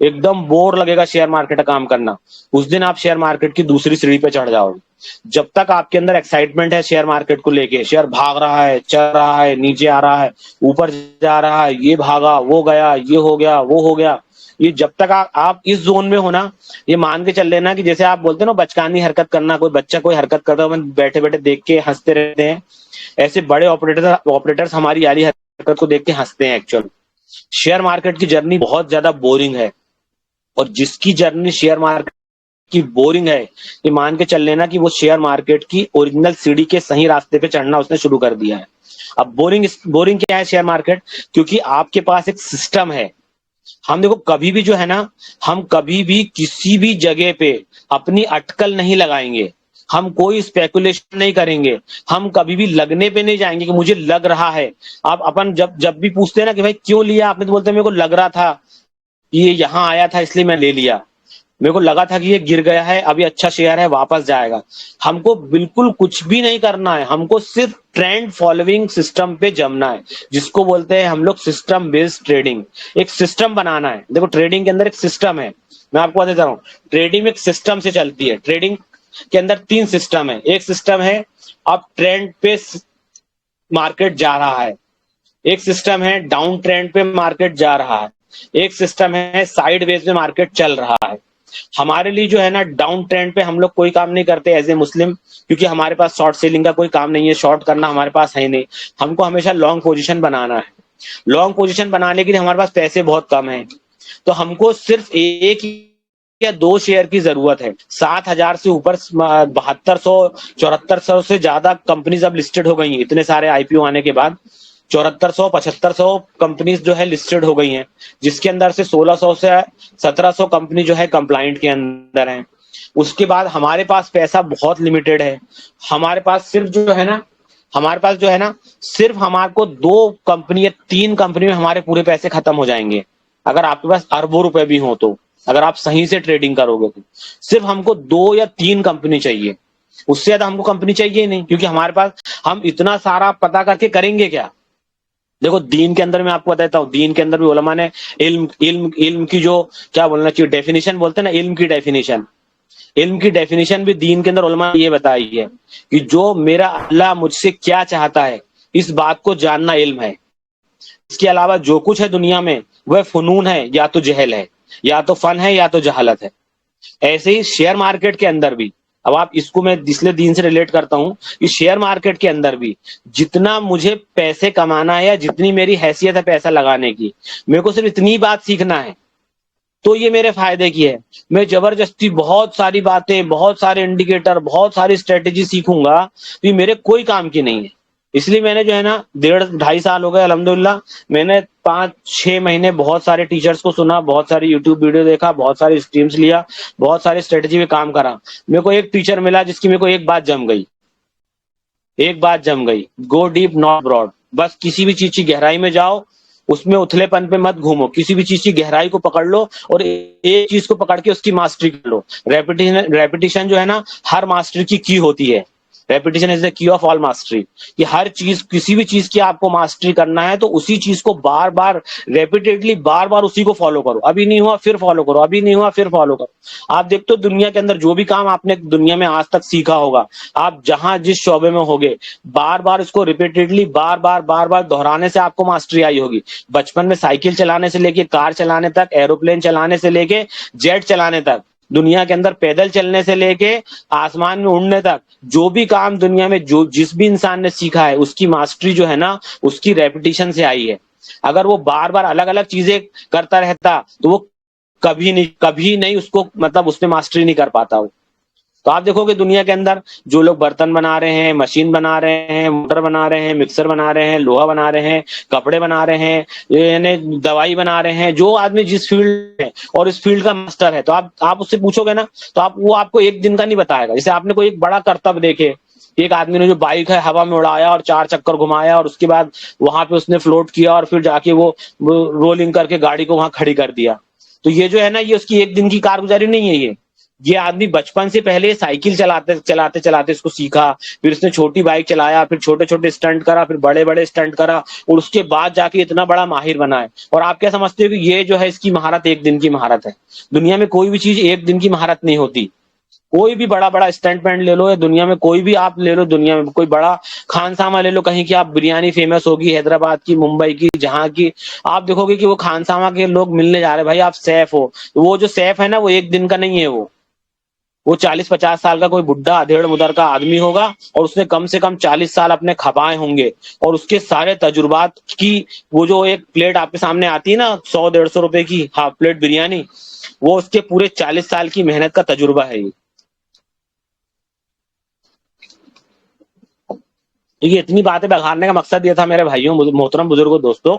एकदम बोर लगेगा शेयर मार्केट का काम करना, उस दिन आप शेयर मार्केट की दूसरी सीढ़ी पे चढ़ जाओगे। जब तक आपके अंदर एक्साइटमेंट है शेयर मार्केट को लेके, शेयर भाग रहा है, चल रहा है, नीचे आ रहा है, ऊपर जा रहा है, ये भागा, वो गया, ये हो गया, वो हो गया, ये जब तक आप इस जोन में हो ना, ये मान के चल लेना कि जैसे आप बोलते हो ना बचकानी हरकत करना, कोई बच्चा कोई हरकत करता है, बैठे बैठे देख के हंसते रहते हैं, ऐसे बड़े ऑपरेटर्स हमारी यारी हरकत को देख के हंसते हैं। एक्चुअल शेयर मार्केट की जर्नी बहुत ज्यादा बोरिंग है, और जिसकी जर्नी शेयर मार्केट की बोरिंग है, ये मान के चल लेना कि वो शेयर मार्केट की ओरिजिनल सीढ़ी के सही रास्ते पे चढ़ना उसने शुरू कर दिया है। अब बोरिंग बोरिंग क्या है शेयर मार्केट, क्योंकि आपके पास एक सिस्टम है। हम देखो कभी भी जो है ना, हम कभी भी किसी भी जगह पे अपनी अटकल नहीं लगाएंगे, हम कोई स्पेकुलेशन नहीं करेंगे, हम कभी भी लगने पे नहीं जाएंगे कि मुझे लग रहा है। आप अपन जब जब भी पूछते हैं ना कि भाई क्यों लिया आपने, तो बोलते हैं मेरे को लग रहा था ये यहां आया था इसलिए मैं ले लिया, मेरे को लगा था कि ये गिर गया है, अभी अच्छा शेयर है वापस जाएगा। हमको बिल्कुल कुछ भी नहीं करना है, हमको सिर्फ ट्रेंड फॉलोइंग सिस्टम पे जमना है, जिसको बोलते हैं हम लोग सिस्टम बेस्ड ट्रेडिंग। एक सिस्टम बनाना है। देखो ट्रेडिंग के अंदर एक सिस्टम है, मैं आपको बता देता हूँ, ट्रेडिंग एक सिस्टम से चलती है। ट्रेडिंग के अंदर 3 सिस्टम है। एक सिस्टम है अब ट्रेंड पे मार्केट जा रहा है, एक सिस्टम है डाउन ट्रेंड पे मार्केट जा रहा है, एक सिस्टम है साइडवेज में मार्केट चल रहा है। हमारे लिए जो है ना, डाउन ट्रेंड पे हम लोग कोई काम नहीं करते एज ए मुस्लिम, क्योंकि हमारे पास शॉर्ट सेलिंग का कोई काम नहीं है, शॉर्ट करना हमारे पास है नहीं। हमको हमेशा लॉन्ग पोजीशन बनाना है। लॉन्ग पोजीशन बनाने के लिए हमारे पास पैसे बहुत कम है, तो हमको सिर्फ एक या 2 शेयर की जरूरत है। 7,000 से ऊपर 7200 7400 से ज्यादा कंपनीज अब लिस्टेड हो गई हैं, इतने सारे आईपीओ आने के बाद 7400 7500 कंपनीज जो है लिस्टेड हो गई हैं, जिसके अंदर से 1600 से 1700 कंपनी जो है कंप्लाइंट के अंदर है। उसके बाद हमारे पास पैसा बहुत लिमिटेड है। हमारे पास सिर्फ जो है ना, हमारे पास जो है ना, सिर्फ हमारे को 2 कंपनी या 3 कंपनी में हमारे पूरे पैसे खत्म हो जाएंगे। अगर आपके पास अरबों रुपए भी हो तो, अगर आप सही से ट्रेडिंग करोगे तो सिर्फ हमको 2 या 3 कंपनी चाहिए, उससे ज्यादा हमको कंपनी चाहिए ही नहीं, क्योंकि हमारे पास हम इतना सारा पता करके करेंगे क्या। देखो दीन के अंदर मैं आपको बताता हूँ, दीन के अंदर भी उलमा ने इल्म इल्म इल्म की जो क्या बोलना चाहिए डेफिनेशन बोलते हैं ना, इल्म की डेफिनेशन भी दीन के अंदर उलमा ने ये बताई है कि जो मेरा अल्लाह मुझसे क्या चाहता है, इस बात को जानना इल्म है। इसके अलावा जो कुछ है दुनिया में वह फुनून है, या तो जहल है, या तो फन है, या तो जहालत है। ऐसे ही शेयर मार्केट के अंदर भी, अब आप इसको मैं इसलिए दीन से रिलेट करता हूं कि शेयर मार्केट के अंदर भी जितना मुझे पैसे कमाना है या जितनी मेरी हैसियत है पैसा लगाने की, मेरे को सिर्फ इतनी बात सीखना है तो ये मेरे फायदे की है। मैं जबरदस्ती बहुत सारी बातें, बहुत सारे इंडिकेटर, बहुत सारी स्ट्रेटेजी सीखूंगा तो ये मेरे कोई काम की नहीं है। इसलिए मैंने जो है ना 1.5-2.5 साल हो गए अल्हम्दुलिल्लाह, मैंने 5-6 महीने बहुत सारे टीचर्स को सुना, बहुत सारी यूट्यूब वीडियो देखा, बहुत सारी स्ट्रीम्स लिया, बहुत सारी स्ट्रेटेजी पे काम करा। मेरे को एक टीचर मिला जिसकी मेरे को एक बात जम गई, एक बात जम गई, गो डीप नॉट ब्रॉड। बस किसी भी चीज की गहराई में जाओ, उसमें उथलेपन पे मत घूमो, किसी भी चीज की गहराई को पकड़ लो और एक चीज को पकड़ के उसकी मास्टरी कर लो। रेपिटेशन, रेपिटेशन जो है ना हर मास्टरी की होती है। Repetition is the key of all mastery. कि हर चीज, किसी भी चीज की आपको मास्टरी करना है तो उसी चीज को बार बार रेपिटेडली बार बार उसी को फॉलो करो। अभी नहीं हुआ फिर फॉलो करो, अभी नहीं हुआ फिर फॉलो करो। आप देखते हो दुनिया के अंदर जो भी काम आपने दुनिया में आज तक सीखा होगा, आप जहां जिस शोबे में होगे, बार बार इसको रिपीटेडली बार बार दोहराने से आपको मास्टरी आई होगी। बचपन में साइकिल चलाने से लेके कार चलाने तक, एरोप्लेन चलाने से लेके जेट चलाने तक, दुनिया के अंदर पैदल चलने से लेके आसमान में उड़ने तक, जो भी काम दुनिया में जो जिस भी इंसान ने सीखा है उसकी मास्टरी जो है ना उसकी रेपिटेशन से आई है। अगर वो बार बार अलग अलग चीजें करता रहता तो वो कभी नहीं उसको मतलब उसमें मास्टरी नहीं कर पाता वो। तो आप देखोगे दुनिया के अंदर जो लोग बर्तन बना रहे हैं, मशीन बना रहे हैं, मोटर बना रहे हैं, मिक्सर बना रहे हैं, लोहा बना रहे हैं, कपड़े बना रहे हैं, यानी दवाई बना रहे हैं, जो आदमी जिस फील्ड में और इस फील्ड का मास्टर है, तो आप उससे पूछोगे ना तो वो आपको एक दिन का नहीं बताएगा। जैसे आपने कोई एक बड़ा करतब देखे, एक आदमी ने जो बाइक है हवा में उड़ाया और 4 चक्कर घुमाया और उसके बाद वहां पे उसने फ्लोट किया और फिर जाके वो रोलिंग करके गाड़ी को वहां खड़ी कर दिया। तो ये जो है ना ये उसकी एक दिन की कारगुजारी नहीं है। ये आदमी बचपन से पहले साइकिल चलाते चलाते चलाते इसको सीखा, फिर उसने छोटी बाइक चलाया, फिर छोटे छोटे स्टंट करा, फिर बड़े बड़े स्टंट करा और उसके बाद जाके इतना बड़ा माहिर बना है। और आप क्या समझते हो कि ये जो है इसकी महारत एक दिन की महारत है? दुनिया में कोई भी चीज एक दिन की महारत नहीं होती। कोई भी बड़ा बड़ा स्टंटमैन ले लो या दुनिया में कोई भी आप ले लो, दुनिया में कोई बड़ा खानसामा ले लो, कहीं की आप बिरयानी फेमस होगी हैदराबाद की, मुंबई की, जहां की, आप देखोगे कि वो खानसामा के लोग मिलने जा रहे हैं, भाई आप सेफ हो। वो जो सेफ है ना वो एक दिन का नहीं है, वो 40-50 साल का कोई बुढ़ा अधेड़ मुदर का आदमी होगा और उसने कम से कम 40 साल अपने खपाए होंगे और उसके सारे तजुर्बात की, वो जो एक प्लेट आपके सामने आती है ना 100-150 रुपए की हाफ प्लेट बिरयानी, वो उसके पूरे 40 साल की मेहनत का तजुर्बा है। तो ये इतनी बातें बघाड़ने का मकसद ये था मेरे भाइयों, मोहतरम बुजुर्गों, दोस्तों,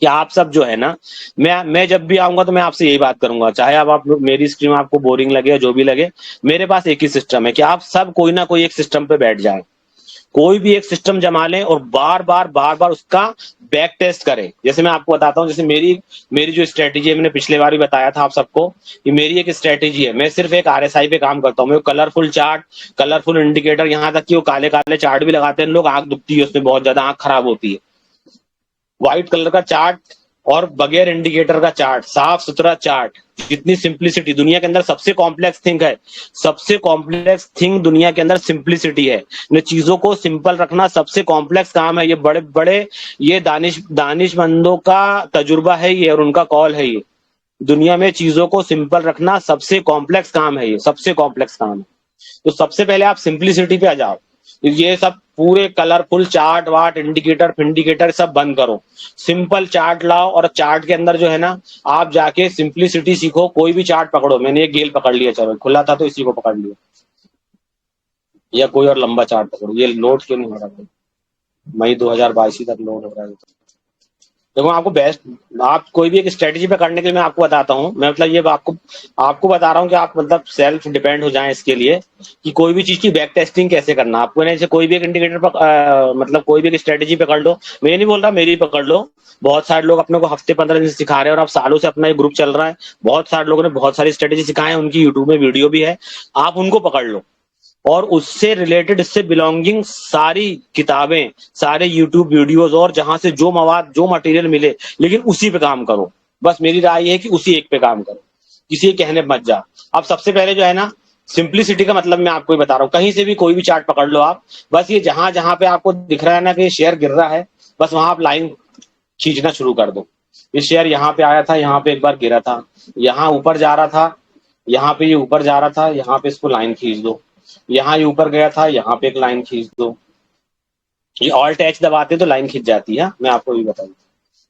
कि आप सब जो है ना, मैं जब भी आऊंगा तो मैं आपसे यही बात करूंगा, चाहे अब आप मेरी स्ट्रीम आपको बोरिंग लगे या जो भी लगे, मेरे पास एक ही सिस्टम है कि आप सब कोई ना कोई एक सिस्टम पे बैठ जाएं, कोई भी एक सिस्टम जमा लें और बार बार उसका बैक टेस्ट करें। जैसे मैं आपको बताता हूँ, जैसे मेरी मेरी जो स्ट्रेटेजी है, मैंने पिछले बार भी बताया था आप सबको कि मेरी एक स्ट्रेटेजी है, मैं सिर्फ एक आरएसआई पे काम करता हूँ। मैं कलरफुल चार्ट, कलरफुल इंडिकेटर, यहाँ तक कि वो काले काले चार्ट भी लगाते हैं लोग, आंख दुखती है उसमें, बहुत ज्यादा आंख खराब होती है। व्हाइट कलर का चार्ट और बगैर इंडिकेटर का चार्ट, साफ सुथरा चार्ट, जितनी सिंप्लिसिटी दुनिया के अंदर सबसे कॉम्प्लेक्स थिंग है, सबसे कॉम्प्लेक्स थिंग दुनिया के अंदर सिंप्लिसिटी है। ने चीजों को सिंपल रखना सबसे कॉम्प्लेक्स काम है। ये बड़े बड़े ये दानिशमंदों का तजुर्बा है ये, और उनका कॉल है ये। दुनिया में चीजों को सिंपल रखना सबसे कॉम्प्लेक्स काम है, ये सबसे कॉम्प्लेक्स काम है। तो सबसे पहले आप सिंप्लिसिटी पे आ जाओ। ये सब पूरे कलरफुल चार्ट वार्ट इंडिकेटर फिंडिकेटर सब बंद करो, सिंपल चार्ट लाओ और चार्ट के अंदर जो है ना आप जाके सिंप्लिसिटी सीखो। कोई भी चार्ट पकड़ो, मैंने ये गेल पकड़ लिया, चलो खुला था तो इसी को पकड़ लिया, या कोई और लंबा चार्ट पकड़ो। ये लोड क्यों नहीं हो रहा? मई 2022 तक लोड हो रहा है। देखो आपको बेस्ट, आप कोई भी एक स्ट्रेटेजी पे करने के लिए मैं आपको बताता हूँ, मैं मतलब ये आपको आपको बता रहा हूँ कि आप मतलब सेल्फ डिपेंड हो जाएं इसके लिए, कि कोई भी चीज की बैक टेस्टिंग कैसे करना आपको। जैसे कोई भी एक इंडिकेटर पर मतलब कोई भी एक स्ट्रेटेजी पकड़ लो, मैं नहीं बोल रहा मेरी पकड़ लो, बहुत सारे लोग अपने को हफ्ते 15 दिन से सिखा रहे हैं और अब सालों से अपना एक ग्रुप चल रहा है, बहुत सारे लोगों ने बहुत सारी स्ट्रेटेजी सिखाए हैं, उनकी यूट्यूब में वीडियो भी है, आप उनको पकड़ लो और उससे रिलेटेड, इससे बिलोंगिंग सारी किताबें, सारे यूट्यूब वीडियोस और जहां से जो मवाद जो मटेरियल मिले, लेकिन उसी पे काम करो। बस मेरी राय है कि उसी एक पे काम करो, किसी के कहने पे मत जा। अब सबसे पहले जो है ना सिंप्लिसिटी का मतलब मैं आपको ही बता रहा हूँ, कहीं से भी कोई भी चार्ट पकड़ लो आप, बस ये जहां जहां पे आपको दिख रहा है ना कि शेयर गिर रहा है, बस वहां आप लाइन खींचना शुरू कर दो। ये शेयर यहाँ पे आया था, यहाँ पे एक बार गिरा था, यहाँ ऊपर जा रहा था, यहाँ पे ये ऊपर जा रहा था, यहाँ पे इसको लाइन खींच दो, यहाँ ये ऊपर गया था, यहाँ पे एक लाइन खींच दो। ये ऑल्ट एच दबाते तो लाइन खींच जाती है, मैं आपको भी बता दूं।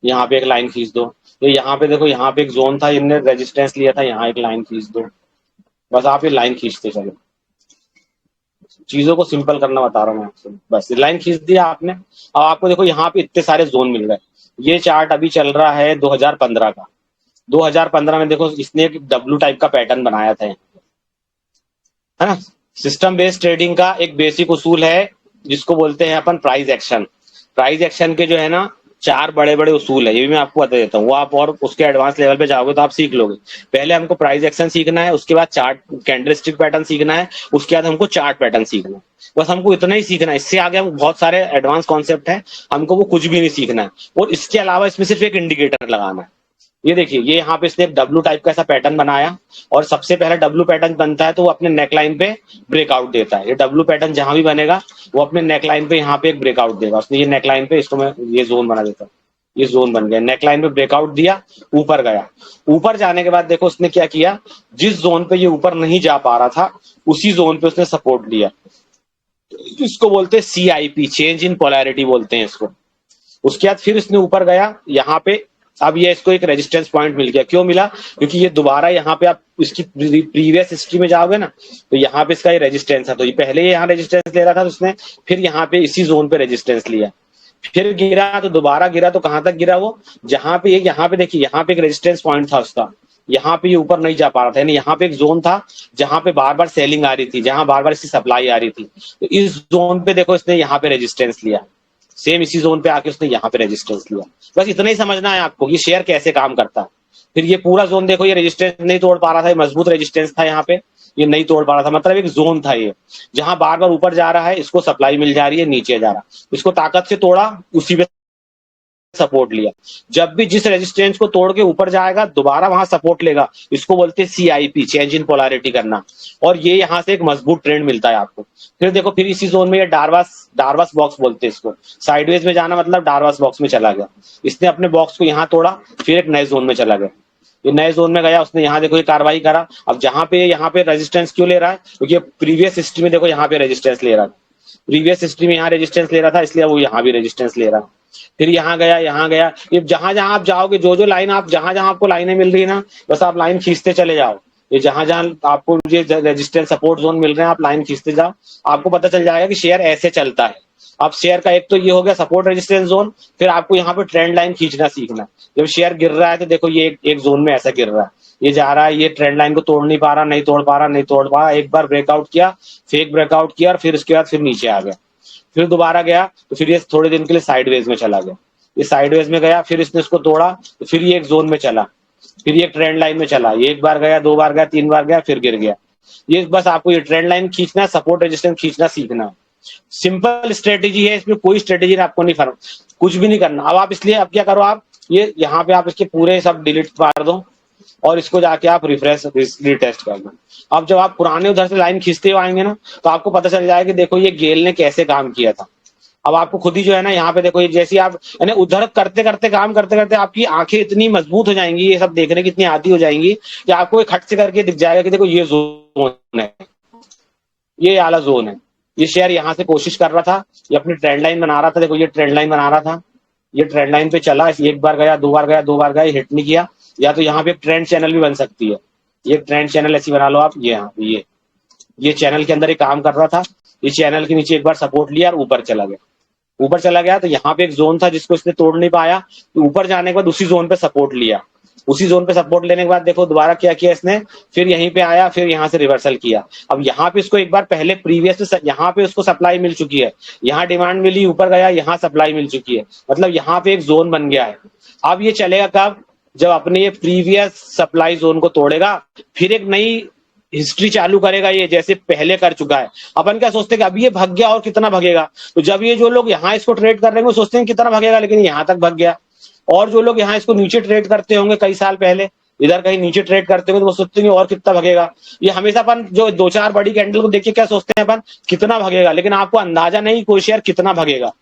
यहाँ पे एक लाइन खींच दो, तो यहाँ पे देखो, यहाँ पे एक जोन था, इनने रेजिस्टेंस लिया था, यहाँ एक लाइन खींच दो। बस आप ये लाइन खींचते चलो, चीजों को सिंपल करना बता रहा हूँ मैं आपको। बस लाइन खींच दिया आपने। अब आपको देखो यहाँ पे इतने सारे जोन मिल रहे हैं। ये चार्ट अभी चल रहा है 2015 का। 2015 में देखो इसने एक डब्ल्यू टाइप का पैटर्न बनाया था, है ना। सिस्टम बेस्ड ट्रेडिंग का एक बेसिक उसूल है जिसको बोलते हैं अपन प्राइस एक्शन। प्राइस एक्शन के जो है ना 4 बड़े बड़े उसूल है, ये भी मैं आपको बता देता हूँ। वो आप और उसके एडवांस लेवल पे जाओगे तो आप सीख लोगे। पहले हमको प्राइस एक्शन सीखना है, उसके बाद चार्ट कैंडलस्टिक पैटर्न सीखना है, उसके बाद हमको चार्ट पैटर्न सीखना है। बस हमको इतना ही सीखना है, इससे आगे हम बहुत सारे एडवांस कॉन्सेप्ट है, हमको वो कुछ भी नहीं सीखना है। और इसके अलावा इसमें सिर्फ एक इंडिकेटर लगाना है। ये देखिए, ये यहाँ पे इसने एक डब्लू टाइप का ऐसा पैटर्न बनाया, और सबसे पहला डब्लू पैटर्न बनता है तो वो अपने नेकलाइन पे ब्रेकआउट देता है। ये डब्लू पैटर्न जहां भी बनेगा वो अपने नेकलाइन पे यहाँ पे एक ब्रेकआउट देगा। उसने ये नेकलाइन पे, इसको मैं ये जोन बना देता हूँ, ये जोन बन गया। नेकलाइन पे ब्रेकआउट दिया, ऊपर गया। ऊपर जाने के बाद देखो उसने क्या किया, जिस जोन पे ये ऊपर नहीं जा पा रहा था उसी जोन पे उसने सपोर्ट लिया। इसको बोलते हैं CIP, चेंज इन पोलैरिटी बोलते हैं इसको। उसके बाद फिर इसने ऊपर गया यहाँ पे। अब ये इसको एक रेजिस्टेंस पॉइंट मिल गया। क्यों मिला? क्योंकि ये दोबारा यहाँ पे आप इसकी प्रीवियस हिस्ट्री में जाओगे ना, तो यहाँ पे इसका ये रेजिस्टेंस है। तो ये पहले यहाँ रेजिस्टेंस ले रहा था, तो उसने फिर यहाँ पे इसी जोन पे रेजिस्टेंस लिया। फिर गिरा तो दोबारा गिरा, तो कहां तक गिरा वो, जहां पे यहाँ पे देखिए, यहाँ पे एक रेजिस्टेंस पॉइंट था उसका, यहाँ पे ये ऊपर नहीं जा पा रहा था। यानी यहाँ पे एक जोन था जहां पे बार बार सेलिंग आ रही थी, जहां बार बार इसकी सप्लाई आ रही थी। तो इस जोन पे देखो इसने यहाँ पे रेजिस्टेंस लिया, सेम इसी जोन पे आके उसने यहाँ पे रेजिस्टेंस लिया। बस इतना ही समझना है आपको कि शेयर कैसे काम करता है। फिर ये पूरा जोन देखो, ये रेजिस्टेंस नहीं तोड़ पा रहा था, मजबूत रेजिस्टेंस था यहाँ पे, ये नहीं तोड़ पा रहा था। मतलब एक जोन था ये, जहां बार बार ऊपर जा रहा है, इसको सप्लाई मिल जा रही है, नीचे जा रहा, इसको ताकत से तोड़ा, उसी पे सपोर्ट लिया। जब भी जिस रेजिस्टेंस को तोड़ के ऊपर जाएगा दोबारा वहां सपोर्ट लेगा, इसको बोलते हैं CIP, चेंज इन पोलैरिटी करना। और ये यहाँ से एक मजबूत ट्रेंड मिलता है आपको। फिर देखो, फिर इसी जोन में ये डारवास बॉक्स बोलते हैं इसको। साइडवेज में जाना मतलब डारवास बॉक्स में चला गया। इसने अपने बॉक्स को यहाँ तोड़ा, फिर एक नए जोन में चला गया। ये नए जोन में गया, उसने यहाँ देखो ये कार्रवाई करा। अब जहां पे यहाँ पे रेजिस्टेंस क्यों ले रहा है, क्योंकि प्रीवियस हिस्ट्री में देखो यहाँ पे रेजिस्टेंस ले रहा था, प्रीवियस हिस्ट्री में यहाँ रेजिस्टेंस ले रहा था, इसलिए वो यहाँ भी रेजिस्टेंस ले रहा है। फिर यहाँ गया, यहाँ गया। ये जहां जहां आप जाओगे, जो जो लाइन आप जहां जहां आपको लाइनें मिल रही है ना, बस आप लाइन खींचते चले जाओ। ये जहां जहां आपको ये रेजिस्टेंस सपोर्ट जोन मिल रहे हैं, आप लाइन खींचते जाओ, आपको पता चल जाएगा कि शेयर ऐसे चलता है। अब शेयर का एक तो ये हो गया सपोर्ट रेजिस्टेंस जोन, फिर आपको यहाँ पे ट्रेंड लाइन खींचना सीखना। जब शेयर गिर रहा है तो देखो ये एक जोन में ऐसा गिर रहा है, ये जा रहा है, ये ट्रेंड लाइन को तोड़ नहीं पा रहा, नहीं तोड़ पा रहा, नहीं तोड़ पा रहा। एक बार ब्रेकआउट किया, फेक ब्रेकआउट किया, और फिर उसके बाद फिर नीचे आ गया। फिर दोबारा गया तो फिर ये थोड़े दिन के लिए साइडवेज में चला गया। ये साइडवेज में गया, फिर इसने इसको तोड़ा, तो फिर ये एक जोन में चला, फिर ये ट्रेंड लाइन में चला। ये एक बार गया, 2 बार गया, 3 बार गया, फिर गिर गया। ये बस आपको ये ट्रेंड लाइन खींचना, सपोर्ट रेजिस्टेंस खींचना सीखना। सिंपल स्ट्रेटेजी है, इसमें कोई स्ट्रेटेजी आपको नहीं, फर्क कुछ भी नहीं करना। अब आप इसलिए अब क्या करो, आप ये यहाँ पे आप इसके पूरे सब डिलीट मार दो, और इसको जाके आप रिफ्रेश रीटेस्ट कर दो। अब जब आप पुराने उधर से लाइन खींचते हुए आएंगे ना, तो आपको पता चल जाएगा कि देखो ये गेल ने कैसे काम किया था। अब आपको खुद ही जो है ना, यहाँ पे देखो, ये जैसे आप यानी उधर करते करते काम करते करते आपकी आंखें इतनी मजबूत हो जाएंगी, ये सब देखने की इतनी आदी हो जाएंगी कि आपको एक खट से करके दिख जाएगा कि देखो ये जोन है, ये आला जोन है। ये शेयर यहाँ से कोशिश कर रहा था, ये अपनी ट्रेंड लाइन बना रहा था। देखो ये ट्रेंड लाइन बना रहा था, ये ट्रेंड लाइन पे चला, एक बार गया, 2 बार गया, 2 बार गया, हिट नहीं किया। या तो यहाँ पे एक ट्रेंड चैनल भी बन सकती है, ये ट्रेंड चैनल ऐसी बना लो आप। ये यहाँ पे ये चैनल के अंदर एक काम कर रहा था, ये चैनल के नीचे एक बार सपोर्ट लिया और ऊपर चला गया। ऊपर चला गया तो यहाँ पे एक जोन था जिसको इसने तोड़ नहीं पाया, तो ऊपर जाने के बाद उसी जोन पे सपोर्ट लिया। उसी जोन पे सपोर्ट लेने के बाद देखो दोबारा क्या किया इसने, फिर यहीं पे आया, फिर यहाँ से रिवर्सल किया। अब यहाँ पे इसको एक बार पहले प्रीवियस यहाँ पे उसको सप्लाई मिल चुकी है, यहाँ डिमांड मिली, ऊपर गया, यहाँ सप्लाई मिल चुकी है, मतलब यहाँ पे एक जोन बन गया है। अब ये चलेगा कब, जब अपने ये प्रीवियस सप्लाई जोन को तोड़ेगा, फिर एक नई हिस्ट्री चालू करेगा, ये जैसे पहले कर चुका है। अपन क्या सोचते हैं कि अभी ये भग गया और कितना भगेगा, तो जब ये जो लोग यहाँ इसको ट्रेड कर रहे हैं वो सोचते हैं कितना भगेगा, लेकिन यहाँ तक भग गया। और जो लोग यहाँ इसको नीचे ट्रेड करते होंगे कई साल पहले, इधर कहीं नीचे ट्रेड करते हुए तो वो सोचते हैं और कितना भगेगा। ये हमेशा अपन जो 2-4 बड़ी कैंडल को देख के क्या सोचते हैं अपन, कितना भगेगा, लेकिन आपको अंदाजा नहीं कोई शेयर कितना भगेगा।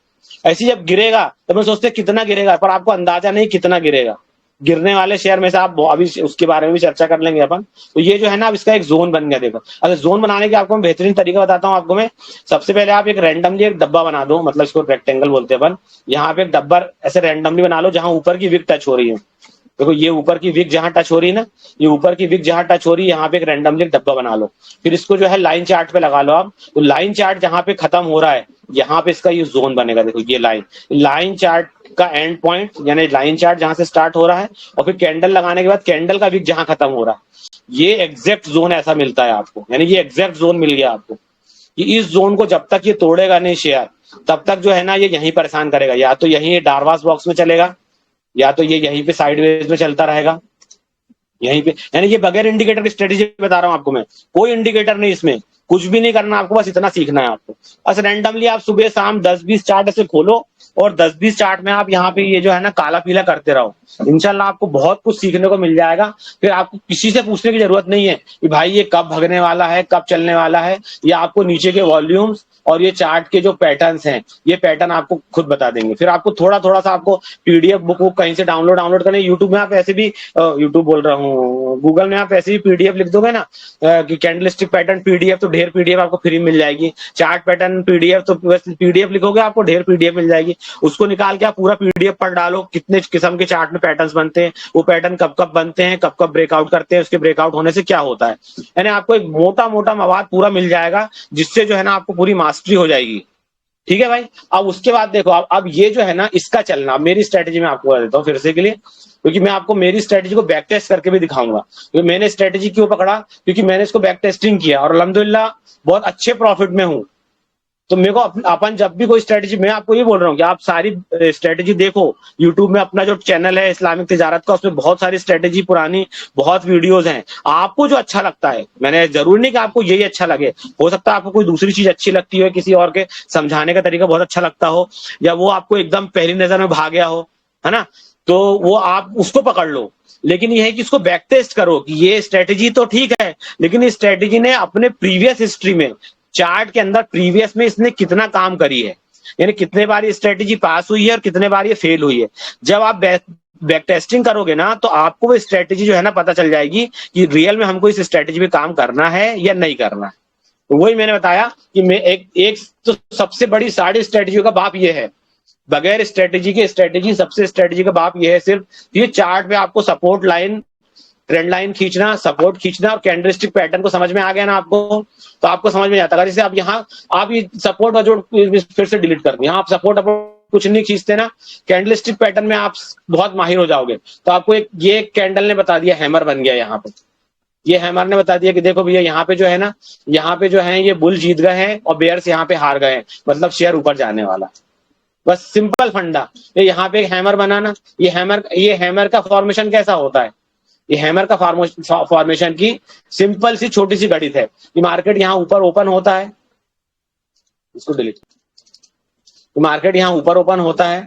ऐसे जब गिरेगा तो मैं सोचते कितना गिरेगा, पर आपको अंदाजा नहीं कितना गिरेगा। गिरने वाले शेयर में से आप अभी उसके बारे में भी चर्चा कर लेंगे अपन। तो ये जो है ना, अब इसका एक जोन बन गया। देखो, अगर जोन बनाने के आपको मैं बेहतरीन तरीका बताता हूँ आपको मैं। सबसे पहले आप एक रैंडमली एक डब्बा बना दो, मतलब इसको रेक्टेंगल बोलते हैं अपन। यहाँ पे एक डब्बा ऐसे रैंडमली बना लो जहां ऊपर की विक टच हो रही है। देखो ये ऊपर की विक जहां टच हो रही है ना, ये ऊपर की विक जहां टच हो रही है, यहाँ पे एक रैंडमली डब्बा बना लो। फिर इसको जो है लाइन चार्ट पे लगा लो आप। तो लाइन चार्ट जहां पे खत्म हो रहा है, यहाँ पे इसका ये जोन बनेगा। देखो ये लाइन चार्ट का एंड पॉइंट, यानी लाइन चार्ट जहां से स्टार्ट हो रहा है और फिर कैंडल लगाने के बाद कैंडल का विक जहां खत्म हो रहा है, ये एग्जैक्ट जोन ऐसा मिलता है आपको। यानी ये एग्जैक्ट जोन मिल गया आपको कि इस जोन को जब तक ये तोड़ेगा नहीं शेयर, तब तक जो है ना ये यहीं परेशान करेगा। या तो यहीं डारवास बॉक्स में चलेगा, या तो ये यहीं पे साइडवेज में चलता रहेगा, यहीं पे। यानी ये बगैर इंडिकेटर की स्ट्रेटेजी बता रहा हूं आपको मैं। कोई इंडिकेटर नहीं, इसमें कुछ भी नहीं करना आपको, बस इतना सीखना है आपको। बस रैंडमली आप सुबह शाम 10-20 चार्ट ऐसे खोलो और 10-20 चार्ट में आप यहाँ पे ये जो है ना काला पीला करते रहो। इंशाल्लाह आपको बहुत कुछ सीखने को मिल जाएगा। फिर आपको किसी से पूछने की जरूरत नहीं है कि भाई ये कब भगने वाला है, कब चलने वाला है। ये आपको नीचे के वॉल्यूम्स और ये चार्ट के जो पैटर्न्स हैं, ये पैटर्न आपको खुद बता देंगे। फिर आपको थोड़ा थोड़ा सा आपको पीडीएफ बुक कहीं से डाउनलोड करने। यूट्यूब में आप ऐसे भी, यूट्यूब बोल रहा हूँ, गूगल में आप ऐसे भी पीडीएफ लिख दोगे ना कि कैंडलस्टिक पैटर्न पीडीएफ, तो ढेर पीडीएफ आपको फ्री मिल जाएगी। चार्ट पैटर्न पीडीएफ, तो बस पीडीएफ लिखोगे आपको ढेर पीडीएफ मिल जाएगी। उसको निकाल के आप पूरा पीडीएफ पढ़ डालो, कितने किस्म के चार्ट में पैटर्न्स बनते हैं, वो पैटर्न कब कब बनते हैं, कब कब ब्रेकआउट करते हैं, उसके ब्रेकआउट होने से क्या होता है। यानी आपको एक मोटा मोटा मवाद पूरा मिल जाएगा, जिससे जो है ना आपको पूरी मास्टरी हो जाएगी। ठीक है भाई। अब उसके बाद देखो, अब ये जो है ना इसका चलना, मेरी स्ट्रेटेजी में आपको बता देता हूँ फिर से के लिए, क्योंकि मैं आपको मेरी स्ट्रेटेजी को बैक टेस्ट करके भी दिखाऊंगा। क्योंकि मैंने स्ट्रेटेजी क्यों पकड़ा, क्योंकि मैंने इसको बैक टेस्टिंग किया और अल्हम्दुलिल्लाह बहुत अच्छे प्रॉफिट में हूं। तो मेरे को अपन जब भी कोई स्ट्रेटेजी, मैं आपको ये बोल रहा हूँ कि आप सारी स्ट्रेटेजी देखो। यूट्यूब में अपना जो चैनल है इस्लामिक तिजारत का, उसमें बहुत सारी स्ट्रेटेजी पुरानी बहुत वीडियोस हैं। आपको जो अच्छा लगता है, मैंने जरूरी नहीं कि आपको यही अच्छा लगे, हो सकता है आपको कोई दूसरी चीज अच्छी लगती हो, किसी और के समझाने का तरीका बहुत अच्छा लगता हो, या वो आपको एकदम पहली नजर में भाग गया हो, है ना, तो वो आप उसको पकड़ लो। लेकिन ये है कि इसको बैक टेस्ट करो कि ये स्ट्रेटेजी तो ठीक है, लेकिन इस स्ट्रेटेजी ने अपने प्रीवियस हिस्ट्री में, चार्ट के अंदर प्रीवियस में इसने कितना काम करी है, यानी कितने बार ये स्ट्रेटेजी पास हुई है और कितने बार ये फेल हुई है। जब आप बैक टेस्टिंग करोगे ना, तो आपको वो स्ट्रेटेजी जो है ना पता चल जाएगी कि रियल में हमको इस स्ट्रेटेजी पे काम करना है या नहीं करना है। तो वही मैंने बताया कि मैं एक तो सबसे बड़ी सारी स्ट्रेटेजियों का बाप ये है, बगैर स्ट्रेटेजी के स्ट्रेटेजी, सबसे स्ट्रेटेजी का बाप ये है सिर्फ ये चार्ट पे आपको सपोर्ट लाइन, ट्रेंड लाइन खींचना, सपोर्ट खींचना और कैंडलस्टिक पैटर्न को समझ में आ गया ना आपको, तो आपको समझ में आता है। जैसे आप यहाँ आप ये सपोर्ट और जो फिर से डिलीट कर दिया, आप सपोर्ट कुछ नहीं खींचते ना, कैंडलस्टिक पैटर्न में आप बहुत माहिर हो जाओगे। तो आपको एक ये कैंडल ने बता दिया, हैमर बन गया यहाँ पे, ये हैमर ने बता दिया कि देखो भैया यहाँ पे जो है ना, यहाँ पे जो है ये बुल जीत गए हैं और बेयर्स यहाँ पे हार गए हैं, मतलब शेयर ऊपर जाने वाला। बस सिंपल फंडा। ये यहाँ पे एक हैमर बनाना, ये हैमर का फॉर्मेशन कैसा होता है, ये हैमर का फॉर्मेशन की सिंपल सी छोटी सी गणित है कि मार्केट यहाँ ऊपर ओपन होता है, इसको डिलीट, तो मार्केट यहाँ ऊपर ओपन होता है,